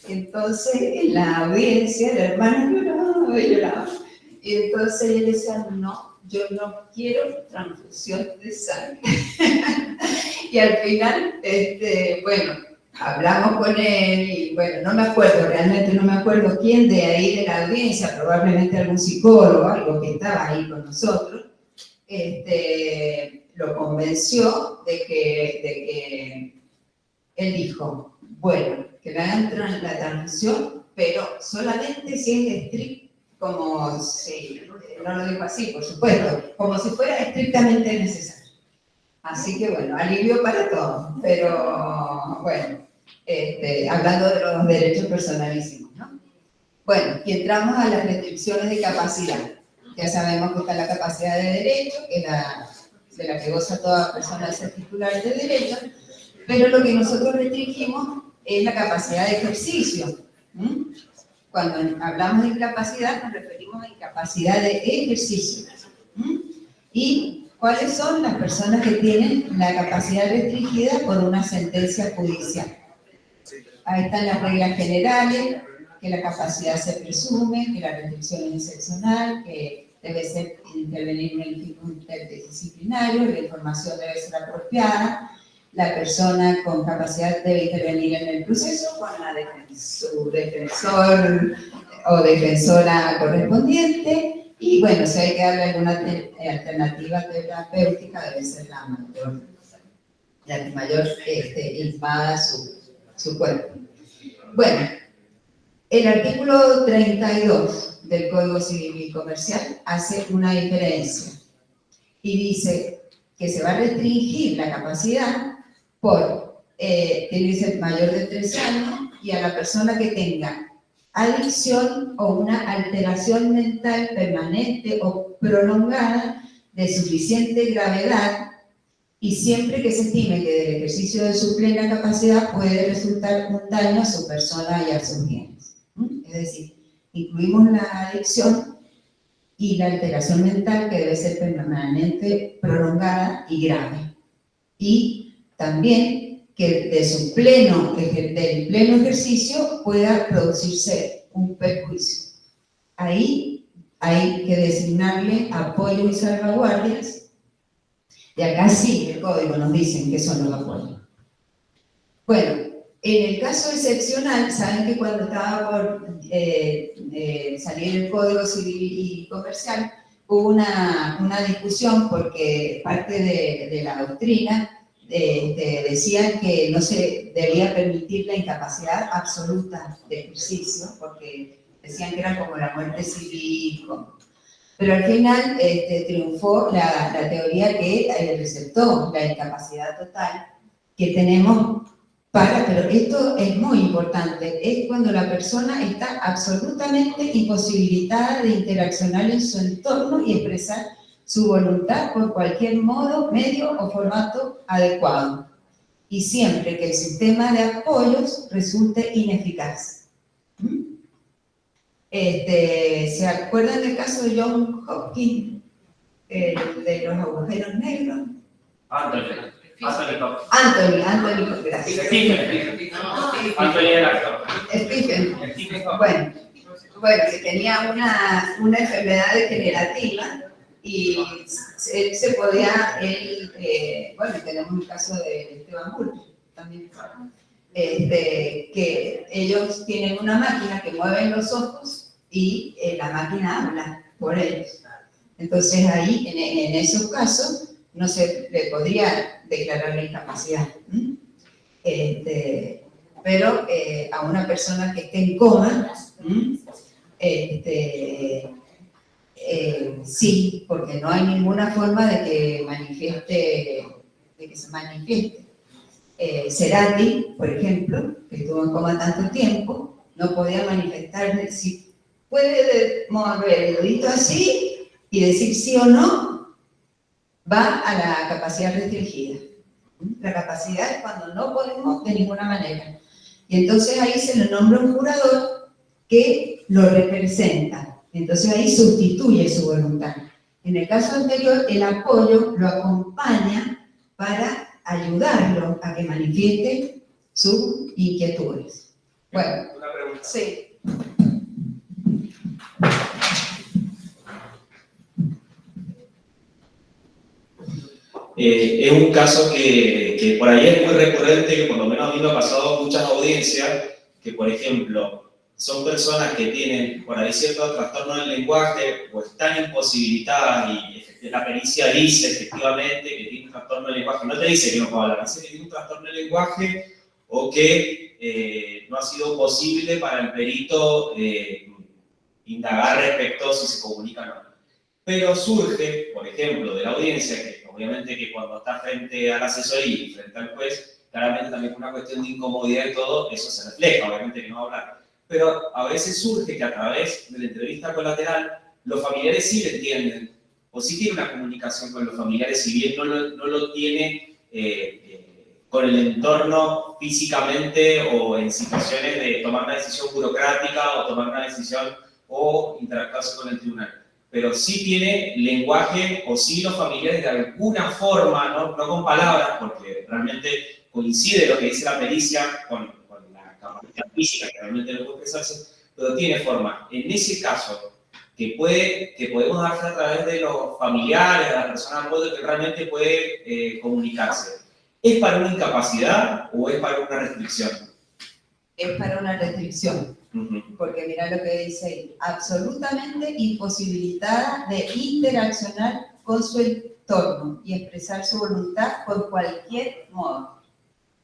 Entonces, en la audiencia, la hermana lloraba y lloraba. Y entonces él decía, no, yo no quiero transfusión de sangre. Y al final, bueno, hablamos con él y bueno, no me acuerdo, realmente no me acuerdo quién de ahí de la audiencia, probablemente algún psicólogo, algo que estaba ahí con nosotros, lo convenció de que él dijo, bueno, que le hagan la transfusión, pero solamente si es estricto, como si, no lo digo así, por supuesto, como si fuera estrictamente necesario. Así que bueno, alivio para todos, pero bueno, hablando de los derechos personalísimos, ¿no? Bueno, y entramos a las restricciones de capacidad. Ya sabemos que está la capacidad de derecho, que es de la que goza toda persona de ser titular de derecho, pero lo que nosotros restringimos es la capacidad de ejercicio. Cuando hablamos de incapacidad, nos referimos a incapacidad de ejercicio. ¿Y cuáles son las personas que tienen la capacidad restringida por una sentencia judicial? Ahí están las reglas generales, que la capacidad se presume, que la restricción es excepcional, que debe ser intervenir en el tipo interdisciplinario, la información debe ser apropiada, la persona con capacidad debe intervenir en el proceso con su defensor o defensora correspondiente y bueno, si hay que darle alguna alternativa terapéutica debe ser la que mayor invada su cuerpo. Bueno, el artículo 32 del Código Civil y Comercial hace una diferencia y dice que se va a restringir la capacidad por, tiene que ser mayor de 3 años y a la persona que tenga adicción o una alteración mental permanente o prolongada de suficiente gravedad y siempre que se estime que del ejercicio de su plena capacidad puede resultar un daño a su persona y a sus bienes. Es decir, incluimos la adicción y la alteración mental que debe ser permanente, prolongada y grave. Y también que de su del pleno ejercicio pueda producirse un perjuicio. Ahí hay que designarle apoyo y salvaguardias. Y acá sí, el código nos dice qué son los apoyos. Bueno, en el caso excepcional, saben que cuando estaba por salir el Código Civil y Comercial, hubo una discusión porque parte de la doctrina decía que no se debía permitir la incapacidad absoluta de ejercicio, porque decían que era como la muerte civil, pero al final triunfó la teoría que receptó la incapacidad total que tenemos pero esto es muy importante, es cuando la persona está absolutamente imposibilitada de interaccionar en su entorno y expresar su voluntad por cualquier modo, medio o formato adecuado, y siempre que el sistema de apoyos resulte ineficaz. ¿Se acuerdan del caso de John Hopkins, de los agujeros negros? Anthony, gracias. Anthony era el actor. Stephen. Bueno, que tenía una enfermedad degenerativa y él se podía, tenemos el caso de Esteban Bull, también, que ellos tienen una máquina que mueve los ojos y la máquina habla por ellos. Entonces ahí, en esos casos, no se le podría declarar la incapacidad. Pero a una persona que esté en coma, sí, porque no hay ninguna forma de que se manifieste. Cerati, por ejemplo, que estuvo en coma tanto tiempo, no podía manifestar, si puede mover el dedito así y decir sí o no, va a la capacidad restringida. La capacidad es cuando no podemos de ninguna manera. Y entonces ahí se le nombra un curador que lo representa. Entonces ahí sustituye su voluntad. En el caso anterior, el apoyo lo acompaña para ayudarlo a que manifieste sus inquietudes. Bueno, una pregunta. Sí. Es un caso que por ahí es muy recurrente, que por lo menos a mí me ha pasado en muchas audiencias, que por ejemplo son personas que tienen por ahí ciertos trastornos del lenguaje o están imposibilitadas y la pericia dice efectivamente que tiene un trastorno del lenguaje, no te dice que no puede hablar, dice que tiene un trastorno del lenguaje o que no ha sido posible para el perito indagar respecto a si se comunica o no. Pero surge, por ejemplo, de la audiencia, que obviamente que cuando está frente a la asesoría y frente al juez, claramente también por una cuestión de incomodidad y todo, eso se refleja, obviamente que no va a hablar. Pero a veces surge que a través de la entrevista colateral, los familiares sí le entienden, o sí tiene una comunicación con los familiares, si bien no lo tiene con el entorno físicamente o en situaciones de tomar una decisión burocrática o tomar una decisión o interactuarse con el tribunal. Pero sí tiene lenguaje o sí los familiares de alguna forma, no con palabras, porque realmente coincide lo que dice la pericia con la capacidad física, que realmente no puede expresarse, pero tiene forma. En ese caso, que podemos darse a través de los familiares, de la persona apoyo que realmente puede comunicarse, ¿es para una incapacidad o es para una restricción? Es para una restricción. Porque mira lo que dice ahí, absolutamente imposibilitada de interaccionar con su entorno y expresar su voluntad por cualquier modo.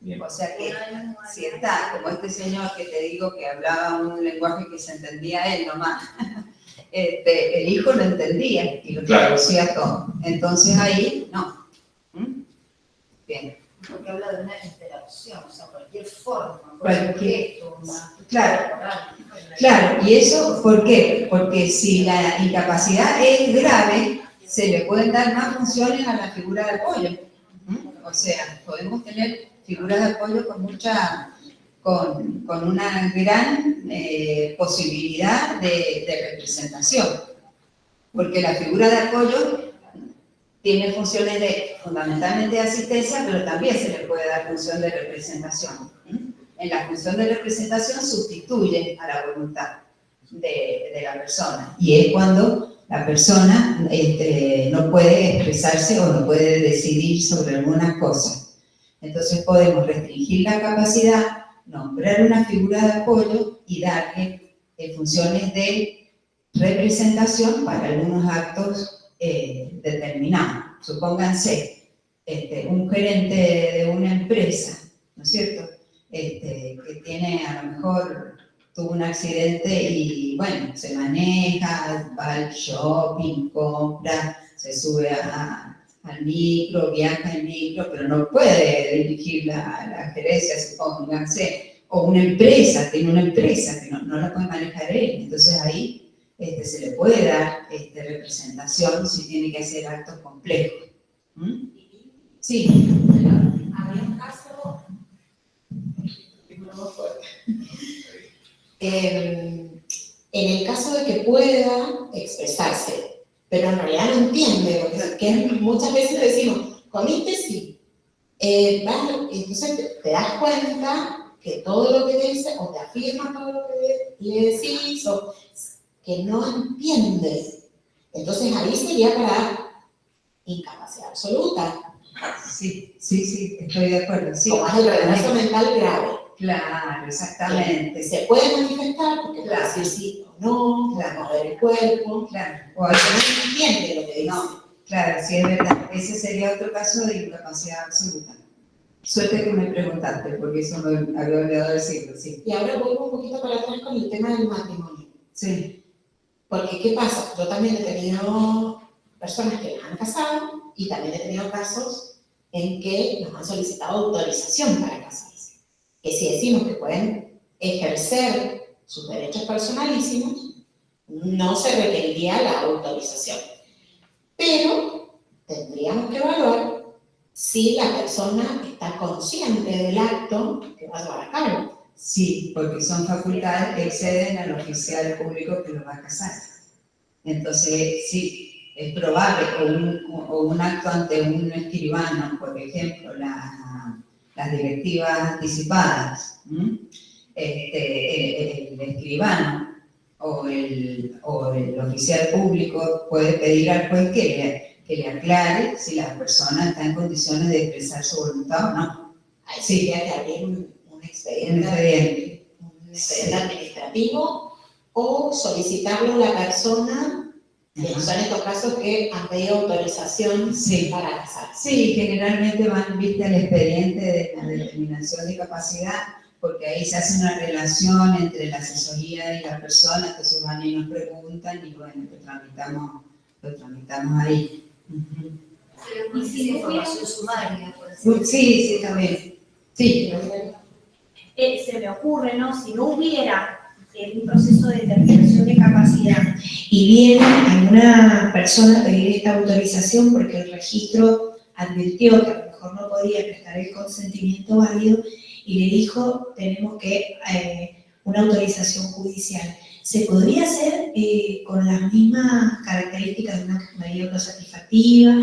Bien. O sea que si está, como este señor que te digo que hablaba un lenguaje que se entendía él nomás, el hijo lo entendía y lo traducía todo. Entonces ahí, no. Bien. Porque habla de una interacción, o sea, cualquier forma, cualquier gesto, Claro, ¿y eso por qué? Porque si la incapacidad es grave, se le pueden dar más funciones a la figura de apoyo. O sea, podemos tener figuras de apoyo con una gran posibilidad de representación. Porque la figura de apoyo tiene funciones fundamentalmente de asistencia, pero también se le puede dar función de representación. En la función de representación sustituye a la voluntad de la persona. Y es cuando la persona no puede expresarse o no puede decidir sobre algunas cosas. Entonces podemos restringir la capacidad, nombrar una figura de apoyo y darle funciones de representación para algunos actos determinados. Supónganse, un gerente de una empresa, ¿no es cierto?, que tiene, a lo mejor, tuvo un accidente y, bueno, se maneja, va al shopping, compra, se sube al micro, viaja en micro, pero no puede dirigir la gerencia, supónganse, o una empresa, tiene una empresa que no la puede manejar él. Entonces ahí se le puede dar representación si tiene que hacer actos complejos. ¿Mm? Sí. Había un caso en el caso de que pueda expresarse, pero en realidad no entiende, que muchas veces decimos, con este sí, entonces te das cuenta que todo lo que dice, o te afirma todo lo que le decís, o que no entiende. Entonces ahí sería para incapacidad absoluta. Sí, estoy de acuerdo. Sí, como es el retraso mental grave. Claro, exactamente. Se puede manifestar porque puede Claro. decir sí o no, Claro. mover el cuerpo, Claro. o que no entiende lo que dice. No, claro, sí es verdad. Ese sería otro caso de incapacidad absoluta. Suerte que me preguntaste, porque eso me había olvidado decirlo, sí. Y ahora vuelvo un poquito para atrás con el tema del matrimonio. Sí. Porque, ¿qué pasa? Yo también he tenido personas que las han casado y también he tenido casos en que nos han solicitado autorización para casarse. Que si decimos que pueden ejercer sus derechos personalísimos, no se requeriría la autorización. Pero tendríamos que evaluar si la persona está consciente del acto que va a llevar a cabo. Sí, porque son facultades que exceden al oficial público que lo va a casar. Entonces, sí, es probable, o un acto ante un escribano, por ejemplo, las directivas anticipadas, el escribano o el oficial público puede pedir al juez que le aclare si la persona está en condiciones de expresar su voluntad o no. Ahí Sí. sería que abrir un expediente administrativo o solicitarlo a la persona, que son estos casos que han pedido autorización Sí. para casarse. Sí, generalmente van, viste, al expediente de la determinación de capacidad, porque ahí se hace una relación entre la asesoría y la persona, entonces van y nos preguntan y bueno, lo tramitamos ahí. Pero no tiene información sumaria, por ejemplo. Sí, también. Sí. Se me ocurre, ¿no? Si no hubiera un proceso de determinación de capacidad y viene alguna persona a pedir esta autorización porque el registro advirtió que a lo mejor no podía prestar el consentimiento válido y le dijo, tenemos que una autorización judicial. ¿Se podría hacer con las mismas características de una medida autosatisfactiva,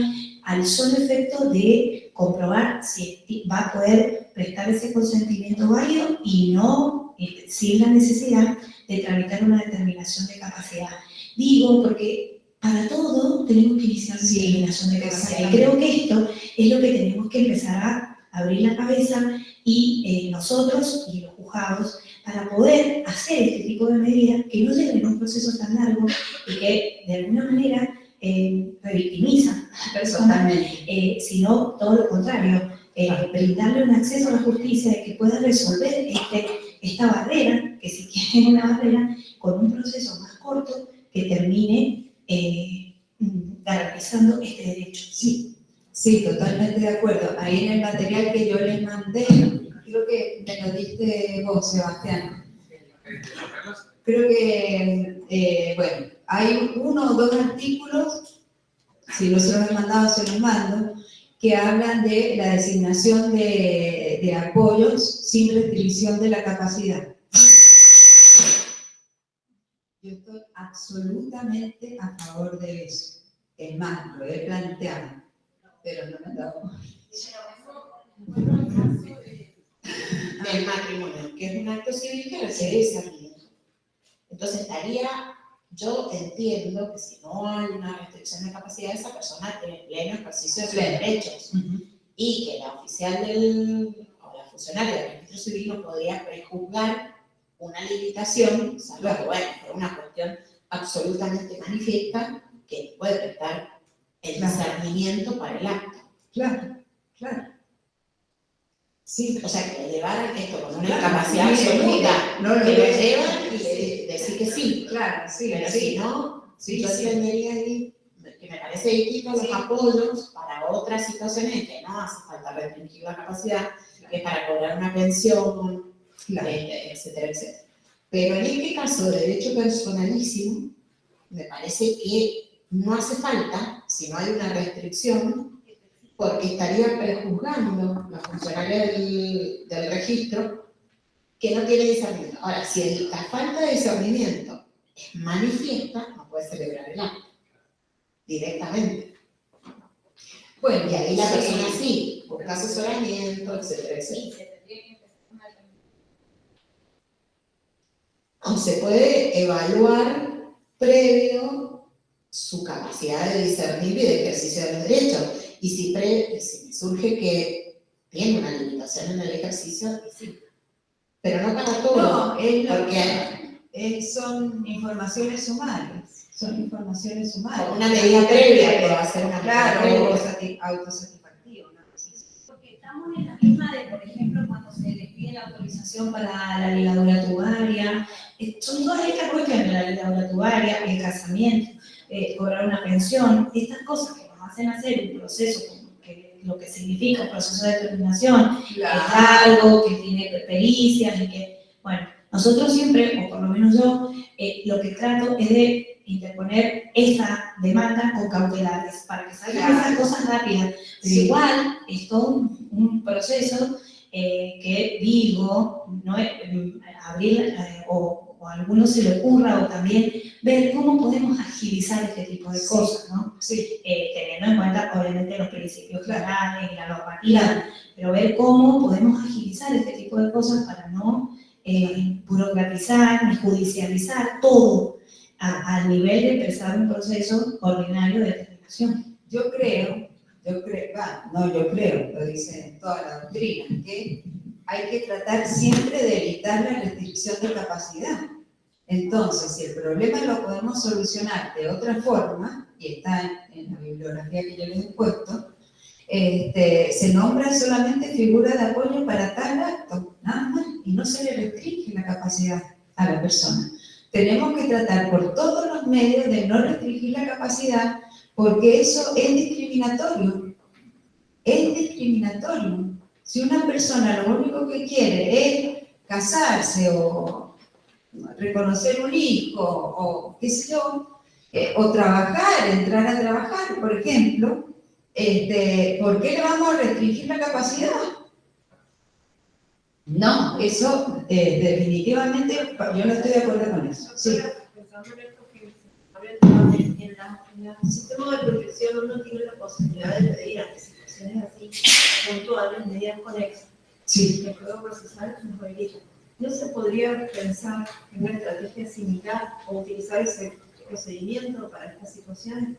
al solo efecto de comprobar si va a poder prestar ese consentimiento válido y no sin la necesidad de tramitar una determinación de capacidad? Digo, porque para todo tenemos que iniciar una determinación de capacidad. Y creo que esto es lo que tenemos que empezar a abrir la cabeza y nosotros y los juzgados para poder hacer este tipo de medidas que no lleven un proceso tan largo y que de alguna manera revictimizan a la persona, sino todo lo contrario, brindarle un acceso a la justicia de que pueda resolver esta barrera, que si quieren una barrera, con un proceso más corto que termine garantizando este derecho. Sí, totalmente de acuerdo. Ahí en el material que yo les mandé, creo que me lo diste vos, Sebastián. Creo que, bueno, hay 1 o 2 artículos, si no se los he mandado, se los mando, que hablan de la designación de apoyos sin restricción de la capacidad. Yo estoy absolutamente a favor de eso. Es más, lo he planteado, pero no me han dado. Del matrimonio, que es un acto civil que requiere esa vida. Entonces yo entiendo que si no hay una restricción de capacidad, esa persona tiene pleno ejercicio de sus derechos. Y que la oficial o la funcionaria del registro civil no podría prejuzgar una limitación, salvo que, bueno, por una cuestión absolutamente manifiesta que puede prestar el discernimiento para el acto. Claro, claro. Sí, O sea, que llevar esto con una claro, capacidad sí, absoluta, no lo que lo veo. llevan y decir que sí. Claro, sí, Pero sí. si no, Sí, yo sí. entendería ahí que me parece distinto los Sí. apoyos para otras situaciones en que no hace falta restringir la capacidad, que para cobrar una pensión, Claro. etcétera, etcétera. Pero en este caso de derecho personalísimo, me parece que no hace falta, si no hay una restricción, porque estaría prejuzgando la funcionaria del registro que no tiene discernimiento. Ahora, si la falta de discernimiento es manifiesta, no puede celebrar el acto directamente. Bueno, Y ahí la sí. persona sí, busca asesoramiento, etcétera, etcétera. O se puede evaluar previo su capacidad de discernir y de ejercicio de los derechos. Y si me surge que tiene una limitación en el ejercicio, sí. Pero no para todo. No, porque son informaciones sumarias. Son informaciones sumarias. como una medida previa puedo hacer una Claro, medida previa. autosatisfactivo. ¿No? Porque estamos en la misma de, por ejemplo, cuando se les pide la autorización para la ligadura tubaria, son todas estas cuestiones, la ligadura tubaria, el casamiento, cobrar una pensión, estas cosas que nos hacen hacer un proceso, lo que significa un proceso de determinación, que es algo, que tiene pericias y que, bueno, nosotros siempre, o por lo menos yo, lo que trato es de interponer esa demanda con cautelares para que salgan esas cosas rápidas. Pero igual es todo un proceso que digo, no abrir o a algunos se le ocurra o también ver cómo podemos agilizar este tipo de cosas, ¿no? Sí. Teniendo en cuenta obviamente los principios generales y la normativa, pero ver cómo podemos agilizar este tipo de cosas para no burocratizar ni judicializar todo al nivel de empezar un proceso ordinario de determinación. Yo creo, lo dice toda la doctrina, que hay que tratar siempre de evitar la restricción de capacidad. Entonces, si el problema lo podemos solucionar de otra forma, y está en la bibliografía que yo les he puesto, se nombra solamente figura de apoyo para tal acto, nada más, y no se le restringe la capacidad a la persona. Tenemos que tratar por todos los medios de no restringir la capacidad, porque eso es discriminatorio. Es discriminatorio. Si una persona lo único que quiere es casarse o reconocer un hijo o qué sé yo, o trabajar, entrar a trabajar, por ejemplo, ¿por qué le vamos a restringir la capacidad? No, eso definitivamente yo no estoy de acuerdo con eso. Sí. Pensando en esto que en el sistema de protección uno tiene la posibilidad de pedir ante situaciones así puntuales, medidas conexas. Sí. El Código Procesal nos habilita. ¿No se podría pensar en una estrategia similar o utilizar ese procedimiento para estas situaciones?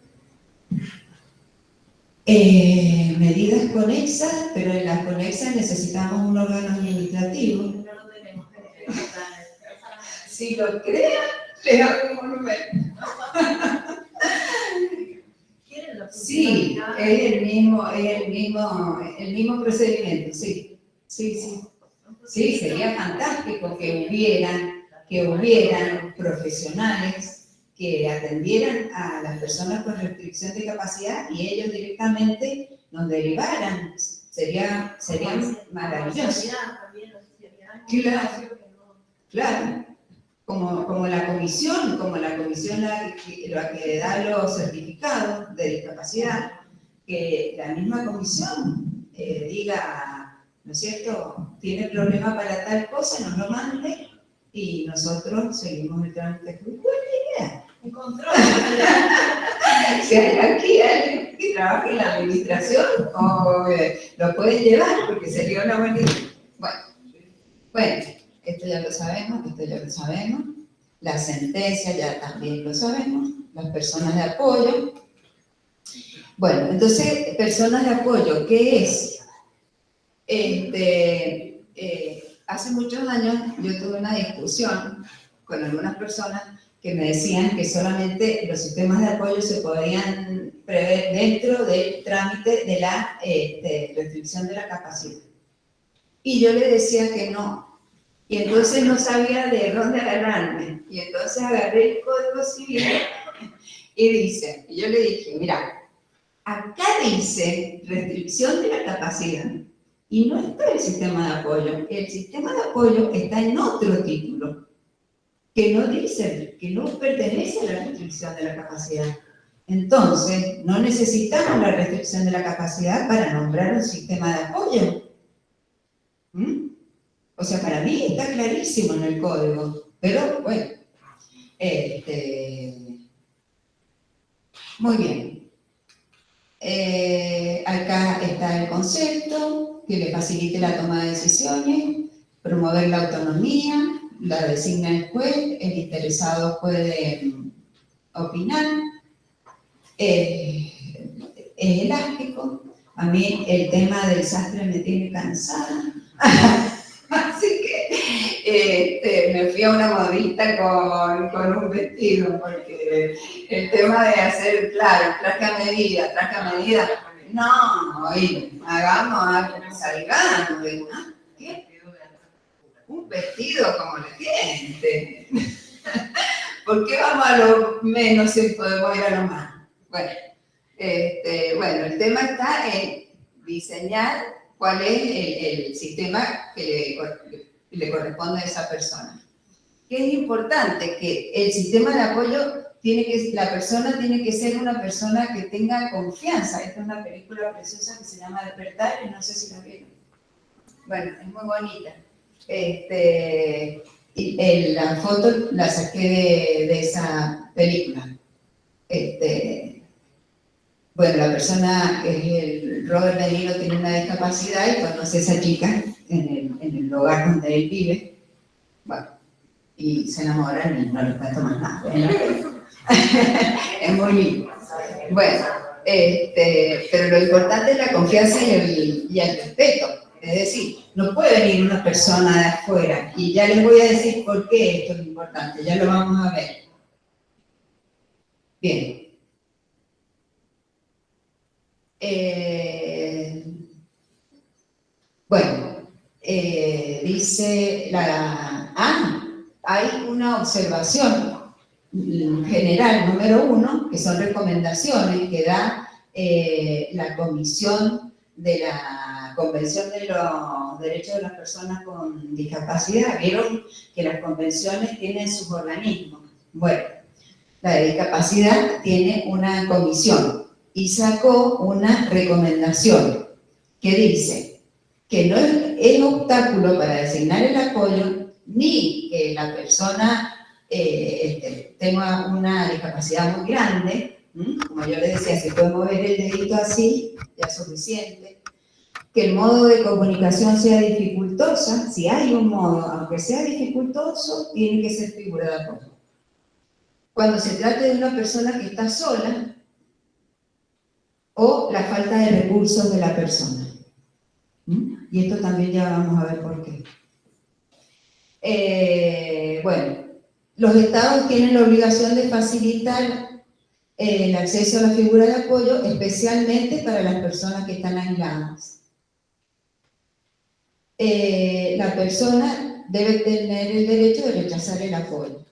Medidas conexas, pero en las conexas necesitamos un órgano administrativo. No lo tenemos. Si lo crean, le hago un monumento. ¿Quieren la Sí, es el mismo procedimiento, sí. Sí, sería fantástico que hubieran profesionales que atendieran a las personas con restricción de capacidad y ellos directamente nos derivaran. Sería maravilloso. Claro. Como la comisión la que da los certificados de discapacidad, que la misma comisión diga, ¿no es cierto?, tiene problema para tal cosa, nos lo mande y nosotros seguimos el trámite. Buena idea. Si hay aquí alguien que trabaja en la administración, lo pueden llevar porque sería una buena idea. Bueno, esto ya lo sabemos. La sentencia ya también lo sabemos. Las personas de apoyo. Bueno, entonces, personas de apoyo, ¿qué es? Hace muchos años yo tuve una discusión con algunas personas que me decían que solamente los sistemas de apoyo se podían prever dentro del trámite de la restricción de la capacidad. Y yo le decía que no. Y entonces no sabía de dónde agarrarme. Y entonces agarré el Código Civil y dice, y yo le dije, mira, acá dice restricción de la capacidad y no está el sistema de apoyo. El sistema de apoyo está en otro título que no dice, que no pertenece a la restricción de la capacidad. Entonces, no necesitamos la restricción de la capacidad para nombrar un sistema de apoyo. O sea, para mí está clarísimo en el código, pero bueno, muy bien. Acá está el concepto, que le facilite la toma de decisiones, promover la autonomía, la designa el juez, el interesado puede opinar, es elástico. A mí el tema del sastre me tiene cansada, así que me fui a una modista con un vestido, porque el tema de hacer, claro, traje a medida, no, oye, hagamos, salgamos, ¿qué? Un vestido como la gente. ¿Por qué vamos a lo menos si podemos ir a lo más? Bueno, bueno, el tema está en diseñar cuál es el sistema que le corresponde a esa persona. ¿Qué es importante? Que el sistema de apoyo la persona tiene que ser una persona que tenga confianza. Esta es una película preciosa que se llama Despertar, y no sé si la vieron. Bueno, es muy bonita. Y la foto la saqué de esa película. Bueno, la persona, el Robert De Niro, tiene una discapacidad y conoce a esa chica en el lugar donde él vive. Bueno, y se enamoran y no les cuento más nada. Es muy lindo. Bueno, pero lo importante es la confianza y el respeto. Es decir, no puede venir una persona de afuera, y ya les voy a decir por qué esto es importante, ya lo vamos a ver. Bien. Bueno, dice hay una observación general número 1, que son recomendaciones que da la Comisión de la Convención de los Derechos de las Personas con Discapacidad. Vieron que las convenciones tienen sus organismos. Bueno, la de discapacidad tiene una comisión y sacó una recomendación que dice que no es obstáculo para designar el apoyo ni que la persona tenga una discapacidad muy grande, como yo le decía, si puede mover el dedito así, ya es suficiente. Que el modo de comunicación sea dificultosa, si hay un modo, aunque sea dificultoso, tiene que ser figura de apoyo. Cuando se trate de una persona que está sola, o la falta de recursos de la persona. Y esto también ya vamos a ver por qué. Bueno, los estados tienen la obligación de facilitar el acceso a la figura de apoyo, especialmente para las personas que están aisladas. La persona debe tener el derecho de rechazar el apoyo.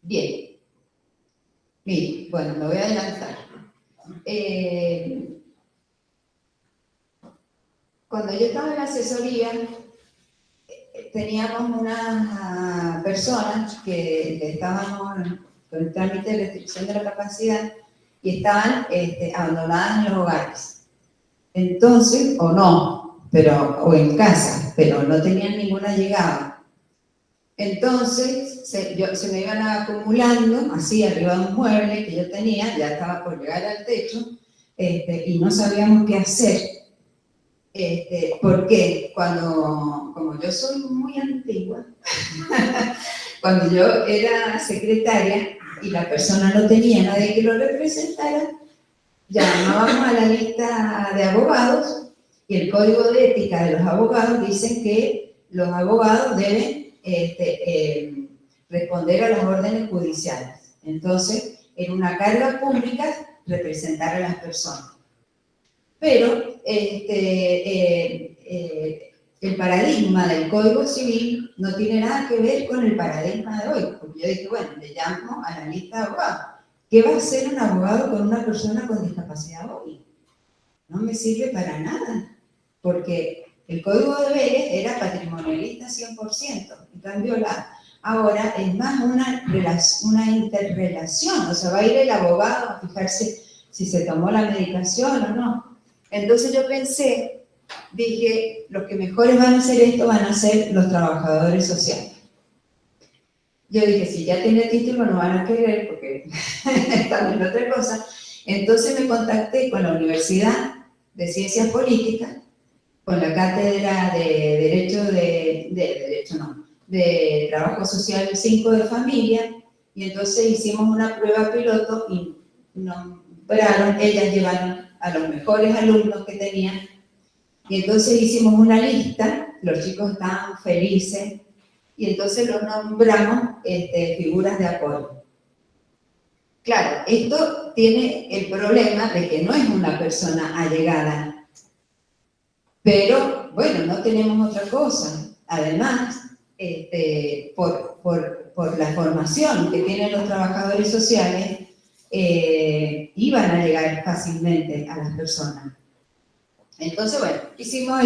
Bien. Miren, bueno, me voy a adelantar. Cuando yo estaba en la asesoría, teníamos unas personas que estábamos con el trámite de restricción de la capacidad y estaban abandonadas en los hogares. Entonces, o en casa, pero no tenían ninguna llegada. Entonces, se me iban acumulando, así, arriba de un mueble que yo tenía, ya estaba por llegar al techo, y no sabíamos qué hacer. Porque como yo soy muy antigua, cuando yo era secretaria y la persona no tenía nadie que lo representara, llamábamos a la lista de abogados, y el Código de Ética de los Abogados dice que los abogados deben responder a las órdenes judiciales. Entonces, era una carga pública representar a las personas. Pero el paradigma del Código Civil no tiene nada que ver con el paradigma de hoy, porque yo dije, bueno, le llamo a la lista de abogados. ¿Qué va a hacer un abogado con una persona con discapacidad hoy? No me sirve para nada, porque el Código de Vélez era patrimonialista 100%, en cambio ahora es más una interrelación, o sea, va a ir el abogado a fijarse si se tomó la medicación o no. Entonces yo dije, los que mejores van a hacer esto van a ser los trabajadores sociales. Yo dije, si ya tiene título no van a querer porque están en otra cosa. Entonces me contacté con la Universidad de Ciencias Políticas, con la Cátedra de de Trabajo Social 5 de Familia, y entonces hicimos una prueba piloto y nombraron, ellas llevaron a los mejores alumnos que tenían, y entonces hicimos una lista, los chicos estaban felices, y entonces los nombramos figuras de apoyo. Claro, esto tiene el problema de que no es una persona allegada, pero bueno, no tenemos otra cosa. Además, por la formación que tienen los trabajadores sociales, iban a llegar fácilmente a las personas. Entonces, bueno, hicimos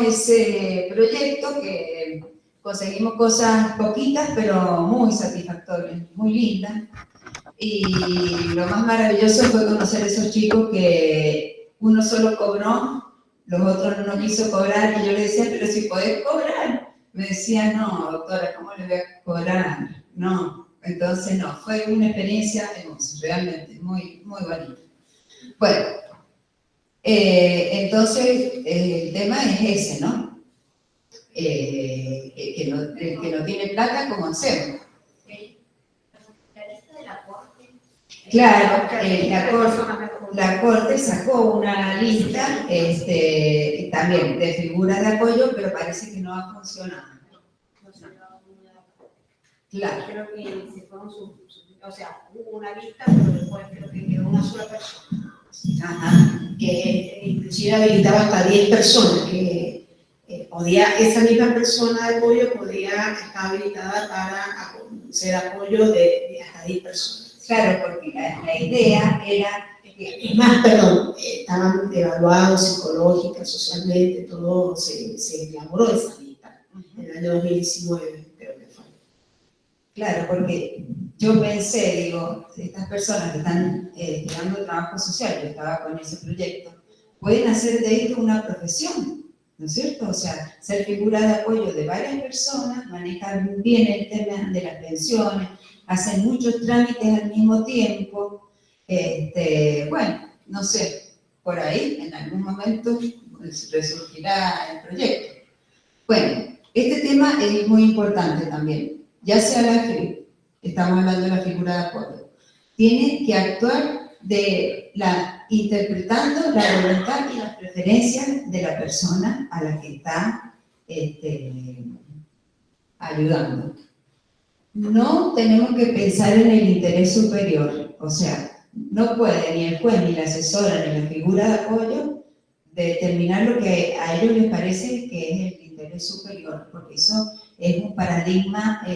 ese proyecto que conseguimos cosas poquitas, pero muy satisfactorias, muy lindas. Y lo más maravilloso fue conocer a esos chicos que uno solo cobró, los otros no quiso cobrar, y yo le decía, pero si podés cobrar. Me decía, no, doctora, ¿cómo le voy a cobrar? No, entonces no, fue una experiencia hermosa, realmente, muy, muy bonita. Bueno, entonces el tema es ese, ¿no? El que no tiene plata, ¿cómo hacemos? La lista de la Corte. Claro, la Corte sacó una lista también de figuras de apoyo, pero parece que no ha funcionado. Claro. Creo que se fueron o sea, hubo una lista, pero después creo que quedó una sola persona. Ajá. Que inclusive habilitaba hasta 10 personas, que esa misma persona de apoyo podía estar habilitada para ser apoyo de hasta 10 personas. Claro, porque la idea era Es más, perdón, estaban evaluados psicológica, socialmente, todo se elaboró esa lista en el año 2019, creo que fue. Claro, porque yo pensé, digo, estas personas que están estudiando trabajo social, yo estaba con ese proyecto, pueden hacer de esto una profesión, ¿no es cierto? O sea, ser figura de apoyo de varias personas, manejar bien el tema de las pensiones, hacen muchos trámites al mismo tiempo. Bueno, no sé, por ahí en algún momento resurgirá el proyecto. Bueno, este tema es muy importante también. Ya sea estamos hablando de la figura de apoyo, tiene que actuar interpretando la voluntad y las preferencias de la persona a la que está ayudando. No tenemos que pensar en el interés superior, o sea, no puede ni el juez, ni la asesora, ni la figura de apoyo determinar lo que a ellos les parece que es el interés superior, porque eso es un paradigma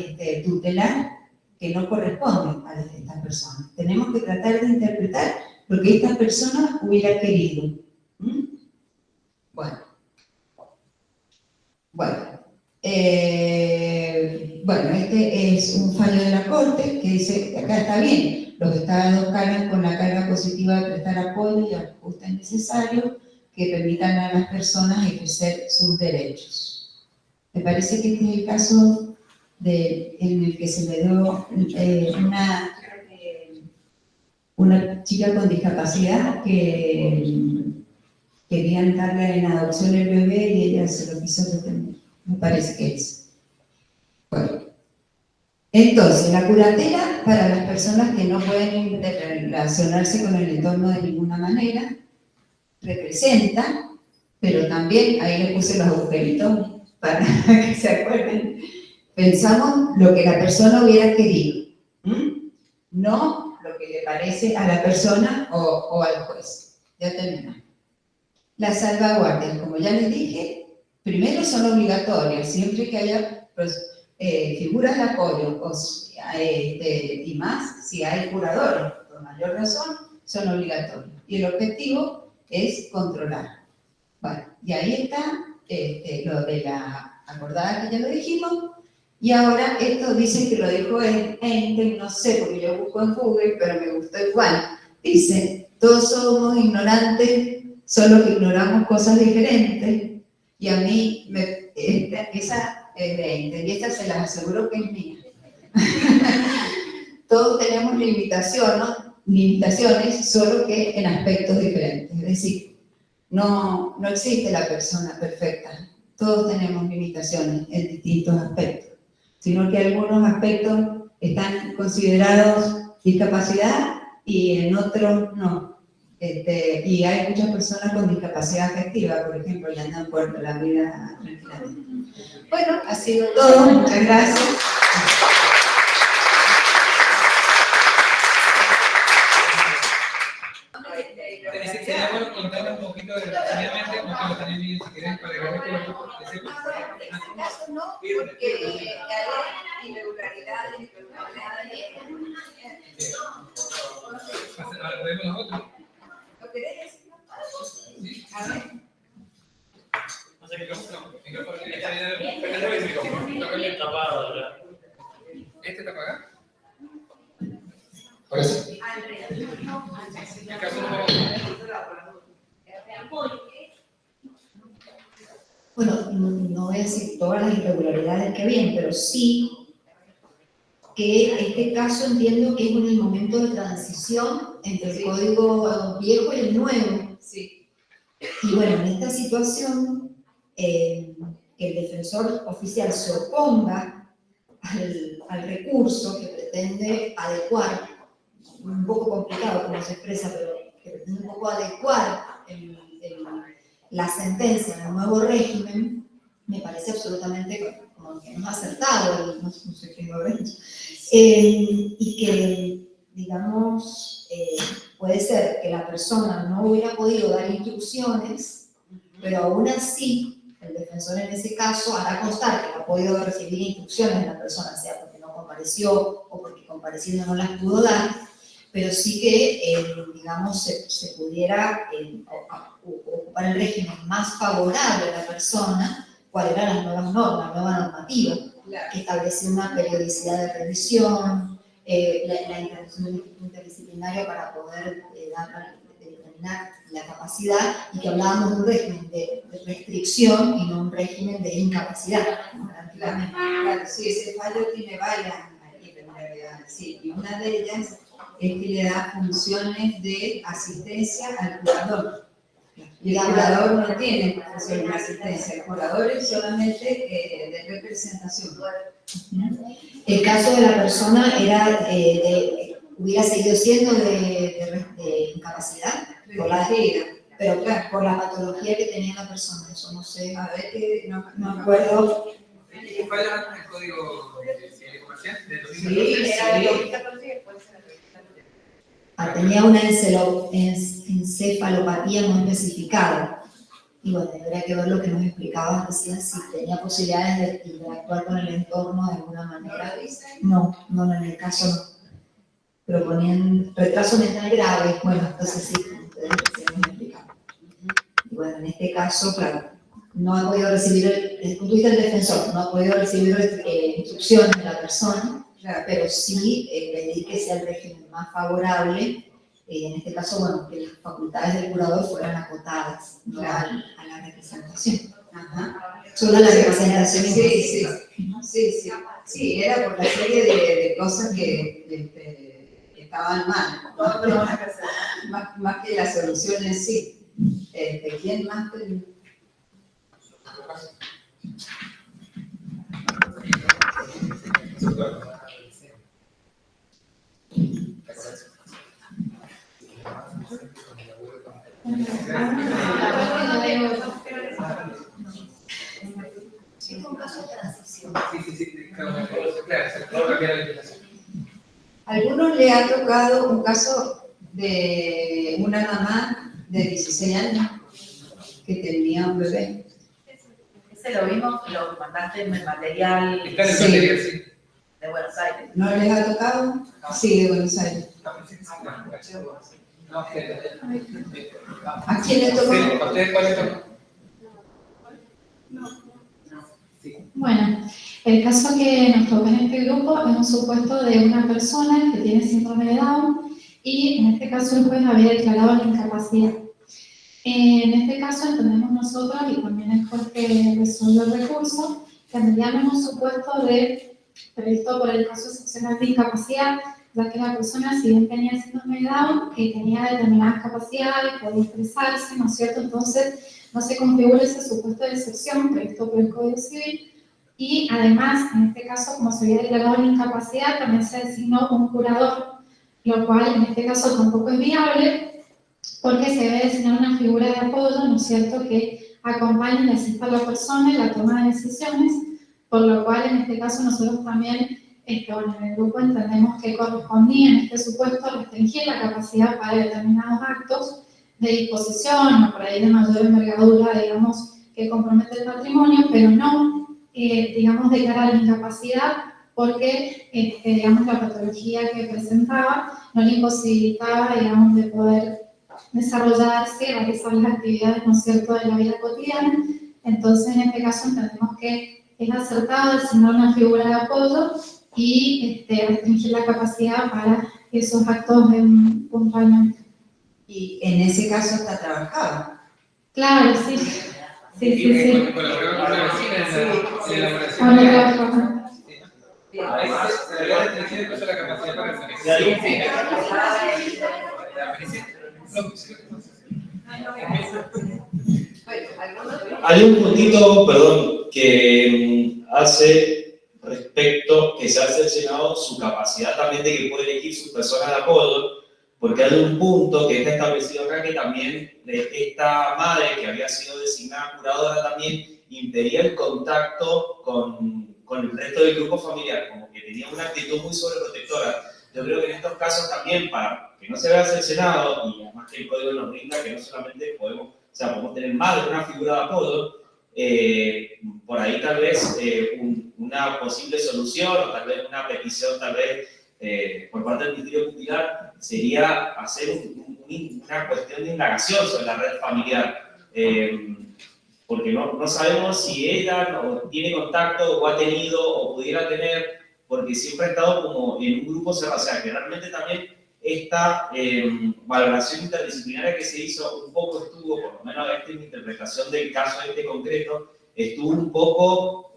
tutelar que no corresponde a estas personas. Tenemos que tratar de interpretar lo que esta persona hubiera querido. Bueno, este es un fallo de la Corte que dice que acá está bien. Los estados cargan con la carga positiva de prestar apoyo y ajustes necesarios que permitan a las personas ejercer sus derechos. Me parece que este es el caso en el que se le dio una chica con discapacidad que querían darle en adopción el bebé y ella se lo quiso retener. Me parece que es. Bueno. Entonces, la curatela para las personas que no pueden relacionarse con el entorno de ninguna manera representa, pero también ahí le puse los agujeritos para que se acuerden, Pensamos lo que la persona hubiera querido, no lo que le parece a la persona o al juez. Ya terminamos. Las salvaguardias, como ya les dije, primero son obligatorias, siempre que haya figuras de apoyo y más si hay curadores, por mayor razón, son obligatorios. Y el objetivo es controlar. Bueno, y ahí está lo de la acordada que ya lo dijimos. Y ahora esto dicen que lo dijo en Einstein, no sé, porque yo busco en Google, pero me gustó igual. Dice, todos somos ignorantes, solo que ignoramos cosas diferentes. Y a mí, esa es de Einstein, y esta se las aseguro que es mía. Todos tenemos limitaciones, solo que en aspectos diferentes. Es decir, no existe la persona perfecta. Todos tenemos limitaciones en distintos aspectos, sino que algunos aspectos están considerados discapacidad y en otros no. Y hay muchas personas con discapacidad afectiva, por ejemplo, y andan por la vida tranquilamente. Bueno, ha sido todo. Muchas gracias. Sería bueno contar un poquito detalladamente, no lo tenés bien si querés, para que En este caso no, porque hay irregularidades. Ahora podemos los otros. ¿Lo querés decir? Sí. A ver. No sé qué cosa. ¿Este está apagado? Por eso. El caso número 1. Bueno, no voy a decir todas las irregularidades que habían, pero sí que este caso entiendo que es en el momento de transición entre el código viejo y el nuevo. Sí. Y bueno, en esta situación, que el defensor oficial se oponga al recurso que pretende adecuar, un poco complicado como se expresa, pero que pretende un poco adecuar la sentencia en el nuevo régimen, me parece absolutamente como que no acertado, no sé qué lo es, y que, digamos, puede ser que la persona no hubiera podido dar instrucciones, pero aún así, el defensor en ese caso hará constar que no ha podido recibir instrucciones de la persona, sea porque no compareció o porque compareciendo no las pudo dar, pero sí que, digamos, se pudiera ocupar el régimen más favorable a la persona, cuál eran las nuevas normas, la nueva normativa, que establecía una periodicidad de revisión, la intervención del Instituto Interdisciplinario para poder determinar la capacidad, y que hablábamos de un régimen de restricción y no un régimen de incapacidad. Claro, sí, ese fallo tiene varias irregularidades, sí, y una de ellas es que le da funciones de asistencia al curador. Y el curador no tiene funciones de asistencia, el curador es solamente de representación. El caso de la persona era hubiera seguido siendo de incapacidad, pero claro, por la patología que tenía la persona, eso no sé, A ver, que no no me acuerdo. ¿Y cuál era el código civil y comercial? ¿De 2014? Sí, Tenía una encefalopatía no especificada. Y bueno, habría que ver lo que nos explicaba recién, si tenía posibilidades de interactuar con el entorno de alguna manera. No, en el caso no. Pero ponían retraso mental grave, bueno, entonces sí, como ustedes recién nos explicaban. Y bueno, en este caso, claro, no ha podido recibir, desde el punto de vista del defensor, no ha podido recibir instrucciones de la persona, pero sí pedir que sea el régimen más favorable, en este caso, bueno, que las facultades del curador fueran acotadas, no a la representación. Ajá. Solo a la representación. Sí, era por la serie de cosas que estaban mal, más que la solución en sí. ¿Quién más? Es un caso de transición. Sí. Claro, se puede cambiar la legislación. ¿A algunos le ha tocado un caso de una mamá de 16 años que tenía un bebé? Ese lo vimos, lo mandaste en el material Está en el Sí. material, sí. de Buenos Aires. ¿No les ha tocado? Sí, de Buenos Aires. No, ¿A quién le tocó? ¿a ustedes cuál les tocó? Bueno, el caso que nos toca en este grupo es un supuesto de una persona que tiene síndrome de Down y en este caso el juez había declarado la incapacidad. En este caso entendemos nosotros, y también el juez que resolvió el recurso, que tendríamos un supuesto de previsto por el caso excepcional de incapacidad, ya que la persona, si bien tenía síndrome de Down, tenía determinadas capacidades, podía expresarse, ¿no es cierto? Entonces, no se configura ese supuesto de excepción previsto por el Código Civil. Y además, en este caso, como se había declarado la incapacidad, también se designó un curador, lo cual en este caso tampoco es viable, porque se debe designar una figura de apoyo, ¿no es cierto?, que acompañe y asista a la persona en la toma de decisiones, por lo cual en este caso nosotros también, bueno, en el grupo entendemos que correspondía en este supuesto restringir la capacidad para determinados actos de disposición o por ahí de mayor envergadura, digamos, que compromete el patrimonio, pero no digamos, declarar la incapacidad porque, digamos, la patología que presentaba no le imposibilitaba, digamos, de poder desarrollarse, realizar las actividades, ¿no es cierto?, de la vida cotidiana. Entonces, en este caso, entendemos que es acertado designar una figura de apoyo y restringir la capacidad para esos actos puntualmente. Y en ese caso está trabajado. Claro, sí. Sí. Colaboramos con la vecina en la elaboración Ahora de trabajo. ahí se le había restringido incluso la capacidad para el Hay un puntito, perdón, que hace respecto que se ha seleccionado su capacidad también de que puede elegir sus personas de apoyo, porque hay un punto que está establecido acá que también esta madre que había sido designada curadora también impedía el contacto con el resto del grupo familiar, como que tenía una actitud muy sobreprotectora. Yo creo que en estos casos también, para que no se vea cercenado, y además que el código nos brinda que no solamente podemos tener más de una figura de apoyo, por ahí tal vez una posible solución o tal vez una petición tal vez por parte del Ministerio Público sería hacer una cuestión de indagación sobre la red familiar, porque no sabemos si ella no tiene contacto o ha tenido o pudiera tener, porque siempre ha estado como en un grupo cerrado, o sea, que realmente también esta valoración interdisciplinaria que se hizo un poco estuvo, por lo menos en mi interpretación del caso concreto, estuvo un poco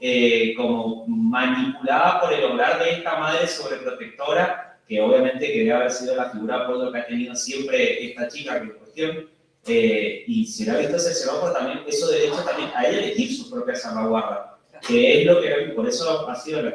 como manipulada por el obrar de esta madre sobreprotectora, que obviamente que debe haber sido la figura por lo que ha tenido siempre esta chica que en cuestión, y se le ha visto excepcionado por también eso derecho también a ella elegir su propia salvaguarda, que es lo que por eso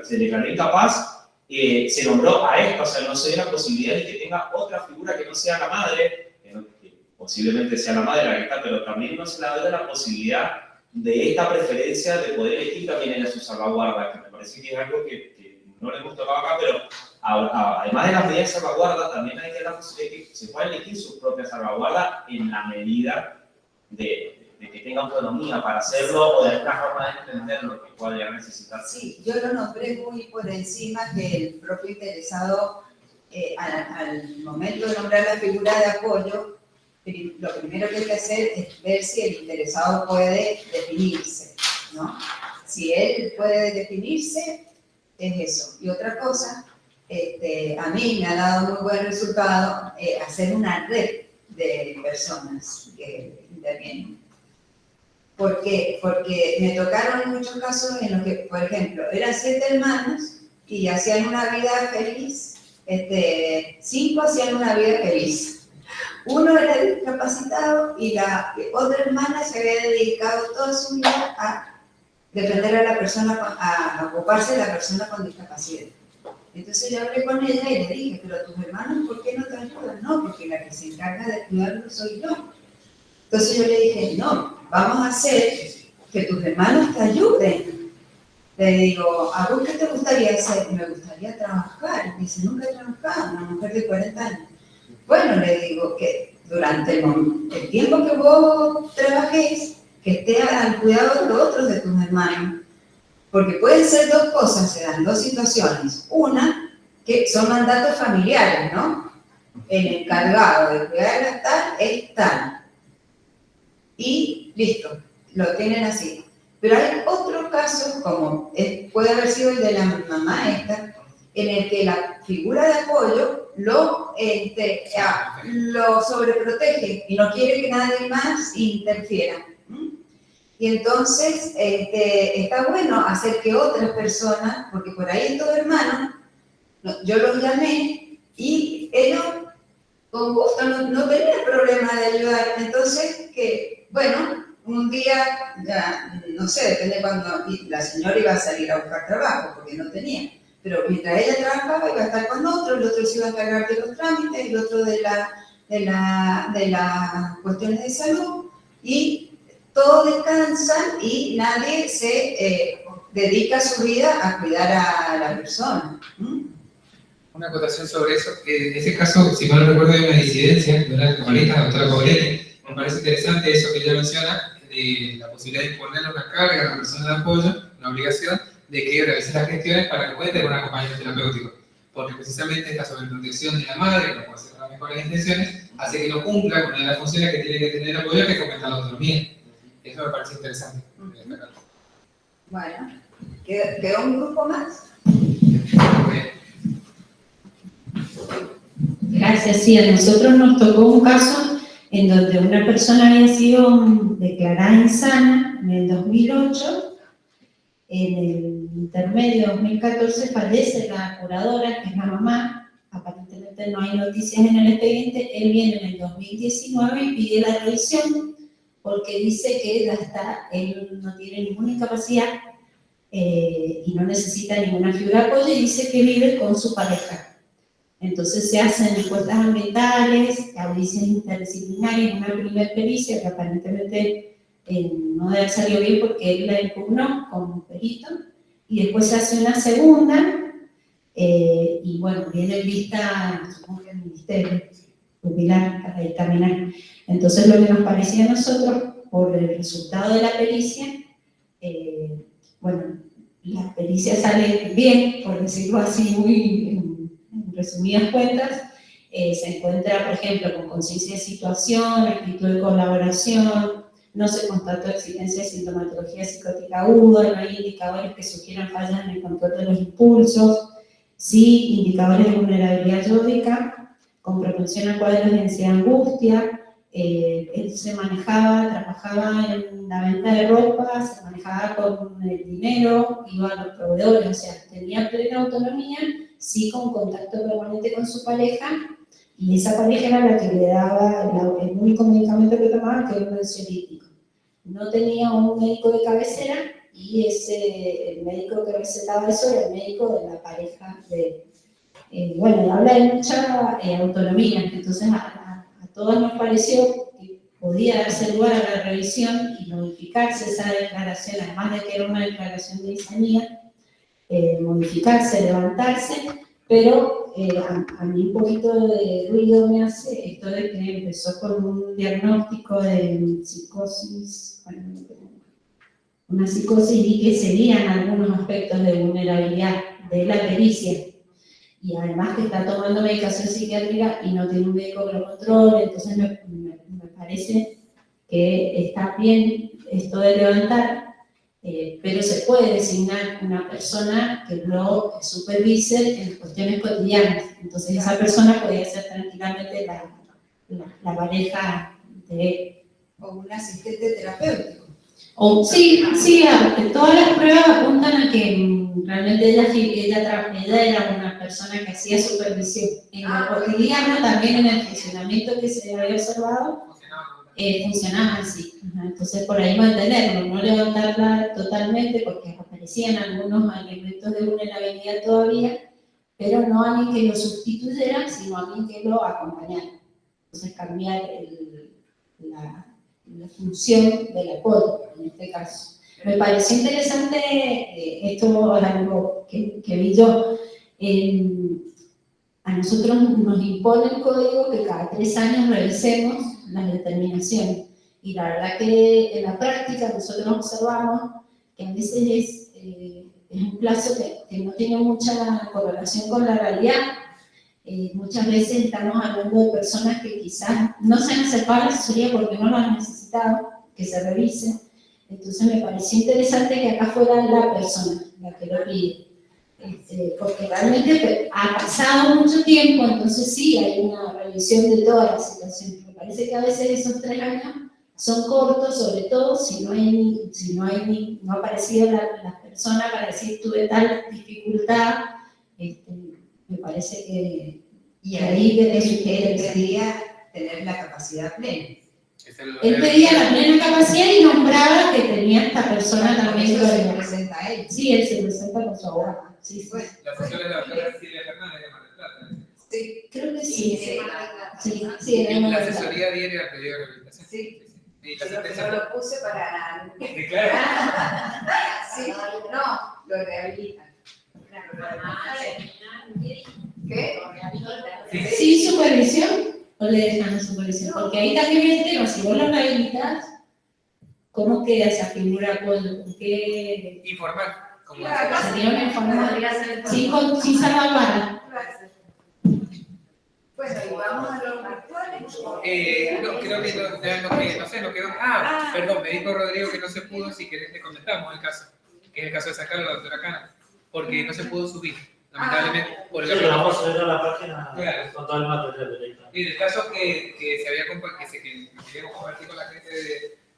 se declaró incapaz. Se nombró a esto, o sea, no se dio la posibilidad de que tenga otra figura que no sea la madre, que posiblemente sea la madre la que está, pero también no se le da la posibilidad de esta preferencia de poder elegir también ella su salvaguarda, que me parece que es algo que no le hemos tocado acá, pero además de las medidas de salvaguarda, también hay que dar la posibilidad de que se pueda elegir su propia salvaguarda en la medida de que tenga autonomía para hacerlo o de alguna forma de entender lo que pueda llegar a necesitar. Sí, yo lo nombré muy por encima que el propio interesado, al momento de nombrar la figura de apoyo, lo primero que hay que hacer es ver si el interesado puede definirse, ¿no? Si él puede definirse, es eso. Y otra cosa, a mí me ha dado muy buen resultado hacer una red de personas que intervienen. ¿Por qué? Porque me tocaron muchos casos en los que, por ejemplo, eran 7 hermanos y hacían una vida feliz, 5 hacían una vida feliz. Uno era discapacitado y la otra hermana se había dedicado toda su vida a defender a la persona, a ocuparse de la persona con discapacidad. Entonces yo hablé con ella y le dije, pero tus hermanos, ¿por qué no te ayudan? No, porque la que se encarga de cuidarlo soy yo. Entonces yo le dije, no, vamos a hacer que tus hermanos te ayuden. Le digo, ¿a vos qué te gustaría hacer? Me gustaría trabajar. Dice, nunca he trabajado, una mujer de 40 años. Bueno, le digo que durante el tiempo que vos trabajes, que esté al cuidado de otros de tus hermanos. Porque pueden ser dos cosas, se dan dos situaciones. Una, que son mandatos familiares, ¿no? El encargado de cuidar a tal es tal. Y listo, lo tienen así. Pero hay otros casos, como puede haber sido el de la mamá esta, en el que la figura de apoyo lo sobreprotege y no quiere que nadie más interfiera. Y entonces está bueno hacer que otras personas, porque por ahí estos hermanos, yo los llamé y ellos con gusto no tenían problema de ayudar. Entonces, bueno, un día, ya, no sé, depende cuando la señora iba a salir a buscar trabajo, porque no tenía. Pero mientras ella trabajaba, iba a estar con otro, el otro se iba a encargar de los trámites, el otro de las cuestiones de salud, y todos descansan y nadie se dedica su vida a cuidar a la persona. Una acotación sobre eso, en ese caso, si mal no recuerdo, hay una disidencia de una camarista, la doctora Cobrelli. Me parece interesante eso que ella menciona, de la posibilidad de imponerle una carga a la persona de apoyo, una obligación, de que realice las gestiones para que pueda tener un acompañamiento terapéutico. Porque precisamente esta sobreprotección de la madre, que no puede ser con las mejores intenciones, hace que no cumpla con una de las funciones que tiene que tener el apoyo, que fomenta la autonomía. Eso me parece interesante. Bueno, ¿quedó un grupo más? Gracias, sí, a nosotros nos tocó un caso en donde una persona había sido declarada insana en el 2008, en el intermedio 2014 fallece la curadora, que es la mamá, aparentemente no hay noticias en el expediente, él viene en el 2019 y pide la revisión porque dice que él no tiene ninguna incapacidad y no necesita ninguna figura de apoyo y dice que vive con su pareja. Entonces se hacen encuestas ambientales, audiencias interdisciplinarias, una primera pericia que aparentemente no debe haber salido bien porque él la impugnó como perito, y después se hace una segunda, y bueno, viene en vista, supongo que el Ministerio Público para dictaminar. Entonces lo que nos parecía a nosotros, por el resultado de la pericia, bueno, la pericia sale bien, por decirlo así muy en resumidas cuentas, se encuentra, por ejemplo, con conciencia de situación, actitud de colaboración, no se constató existencia de sintomatología psicótica aguda, no hay indicadores que sugieran fallas en el control de los impulsos, sí indicadores de vulnerabilidad yódica, con propensión a cuadros de ansiedad y angustia. Él se trabajaba en la venta de ropa, se manejaba con el dinero, iba a los proveedores, o sea, tenía plena autonomía, sí con contacto permanente con su pareja, y esa pareja era la que le daba el único medicamento que tomaba, que era un ansiolítico. No tenía un médico de cabecera, y el médico que recetaba eso era el médico de la pareja de bueno, habla de mucha autonomía, entonces a todos nos pareció que podía darse lugar a la revisión y modificarse esa declaración, además de que era una declaración de insanía, modificarse, levantarse, pero a mí un poquito de ruido me hace esto de que empezó con un diagnóstico de psicosis, una psicosis, y que seguían algunos aspectos de vulnerabilidad de la pericia, y además que está tomando medicación psiquiátrica y no tiene un médico que lo controle. Entonces me parece que está bien esto de levantar, pero se puede designar una persona que lo supervise en cuestiones cotidianas. Entonces esa persona podría ser tranquilamente la pareja de él. O un asistente terapéutico. Sí, todas las pruebas apuntan a que realmente ella era una persona que hacía supervisión. En lo cotidiano, también en el funcionamiento que se había observado, funcionaba así. Entonces, por ahí mantenerlo, no levantarla totalmente, porque aparecían algunos elementos de vulnerabilidad todavía, pero no a alguien que lo sustituyera, sino a alguien que lo acompañara. Entonces, cambiar la función del apoyo, en este caso. Me pareció interesante, esto es algo que vi yo. A nosotros nos impone el código que cada 3 años revisemos las determinaciones. Y la verdad que en la práctica nosotros observamos que a veces es un plazo que no tiene mucha correlación con la realidad. Muchas veces estamos hablando de personas que quizás no se han acercado a la asesoría porque no lo han necesitado, que se revise. Entonces me pareció interesante que acá fuera la persona la que lo pide. Porque realmente ha pasado mucho tiempo, entonces sí hay una revisión de toda la situación. Me parece que a veces esos 3 años son cortos, sobre todo si no ha aparecido la persona para decir tuve tal dificultad. Me parece que Y ahí él pedía tener la capacidad plena. él pedía la plena capacidad y nombraba que tenía esta persona también. Eso se presenta a él. Sí, él se presenta con su abogado. Sí, sí. La asesora de la doctora Silvia Fernández de Mar del Plata. Sí. Creo que Sí, sí. sí. Sí, era La una asesoría viene al pedido de rehabilitación. Sí. Y la Pero que sentencia. no lo puse para... Sí, claro. Sí, no, lo rehabilitan. ¿Qué? ¿Sí, supervisión? ¿O le dejan supervisión? Porque ahí también viene el tema, si vos lo rehabilitás, ¿cómo queda esa figura? ¿Con qué? Informal. Como Claro. Sería una informal, sin salvaguarda. Bueno, y vamos a los actuales. No, creo que no sé, no quedó. Perdón, me dijo Rodrigo que no se pudo, si querés le comentamos el caso, que es el caso de sacar a la doctora Cana, porque no se pudo subir, lamentablemente, por Sí, el lo vamos a subir a la página Claro. con todo el material directo. Y el caso que se había que queríamos compartir con la gente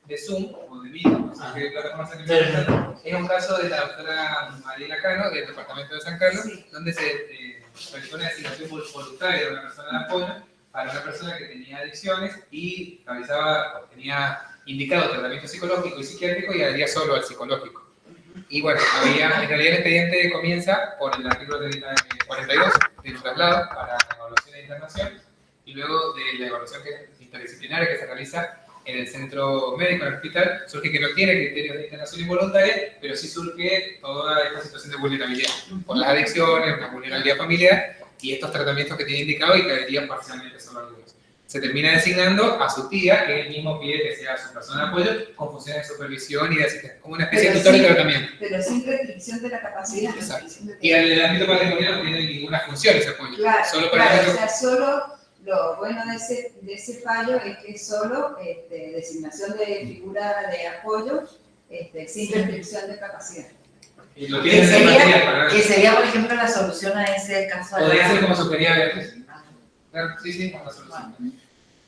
de Zoom, o de Meet, no sé qué plataforma se llama, es un caso de la doctora Mariela Cano, del departamento de San Carlos, donde se realizó una designación voluntaria de una persona de apoyo para una persona que tenía adicciones y tenía indicado tratamiento psicológico y psiquiátrico y adhería solo al psicológico. Y bueno, en realidad el expediente comienza por el artículo 42 del traslado para la evaluación de internación y luego de la evaluación interdisciplinaria que se realiza en el centro médico, en el hospital, surge que no tiene criterios de internación involuntaria, pero sí surge toda esta situación de vulnerabilidad por las adicciones, una vulnerabilidad familiar y estos tratamientos que tiene indicado y que adherían parcialmente solo a algunos. Se termina designando a su tía, que él mismo pide que sea su persona de apoyo, con funciones de supervisión y de asistencia, como una especie de tutor de tratamiento. Pero sin restricción de la capacidad. Exacto. Y en el ámbito patrimonial no tiene ninguna función ese apoyo. Claro, Solo para claro, eso. o sea, solo lo bueno de ese fallo es que es solo designación de figura de apoyo sin restricción de capacidad. Y lo tiene ese material para Que sería, por ejemplo, la solución a ese caso. Podría ser como sugería Beatriz. Claro, sí, como la solución.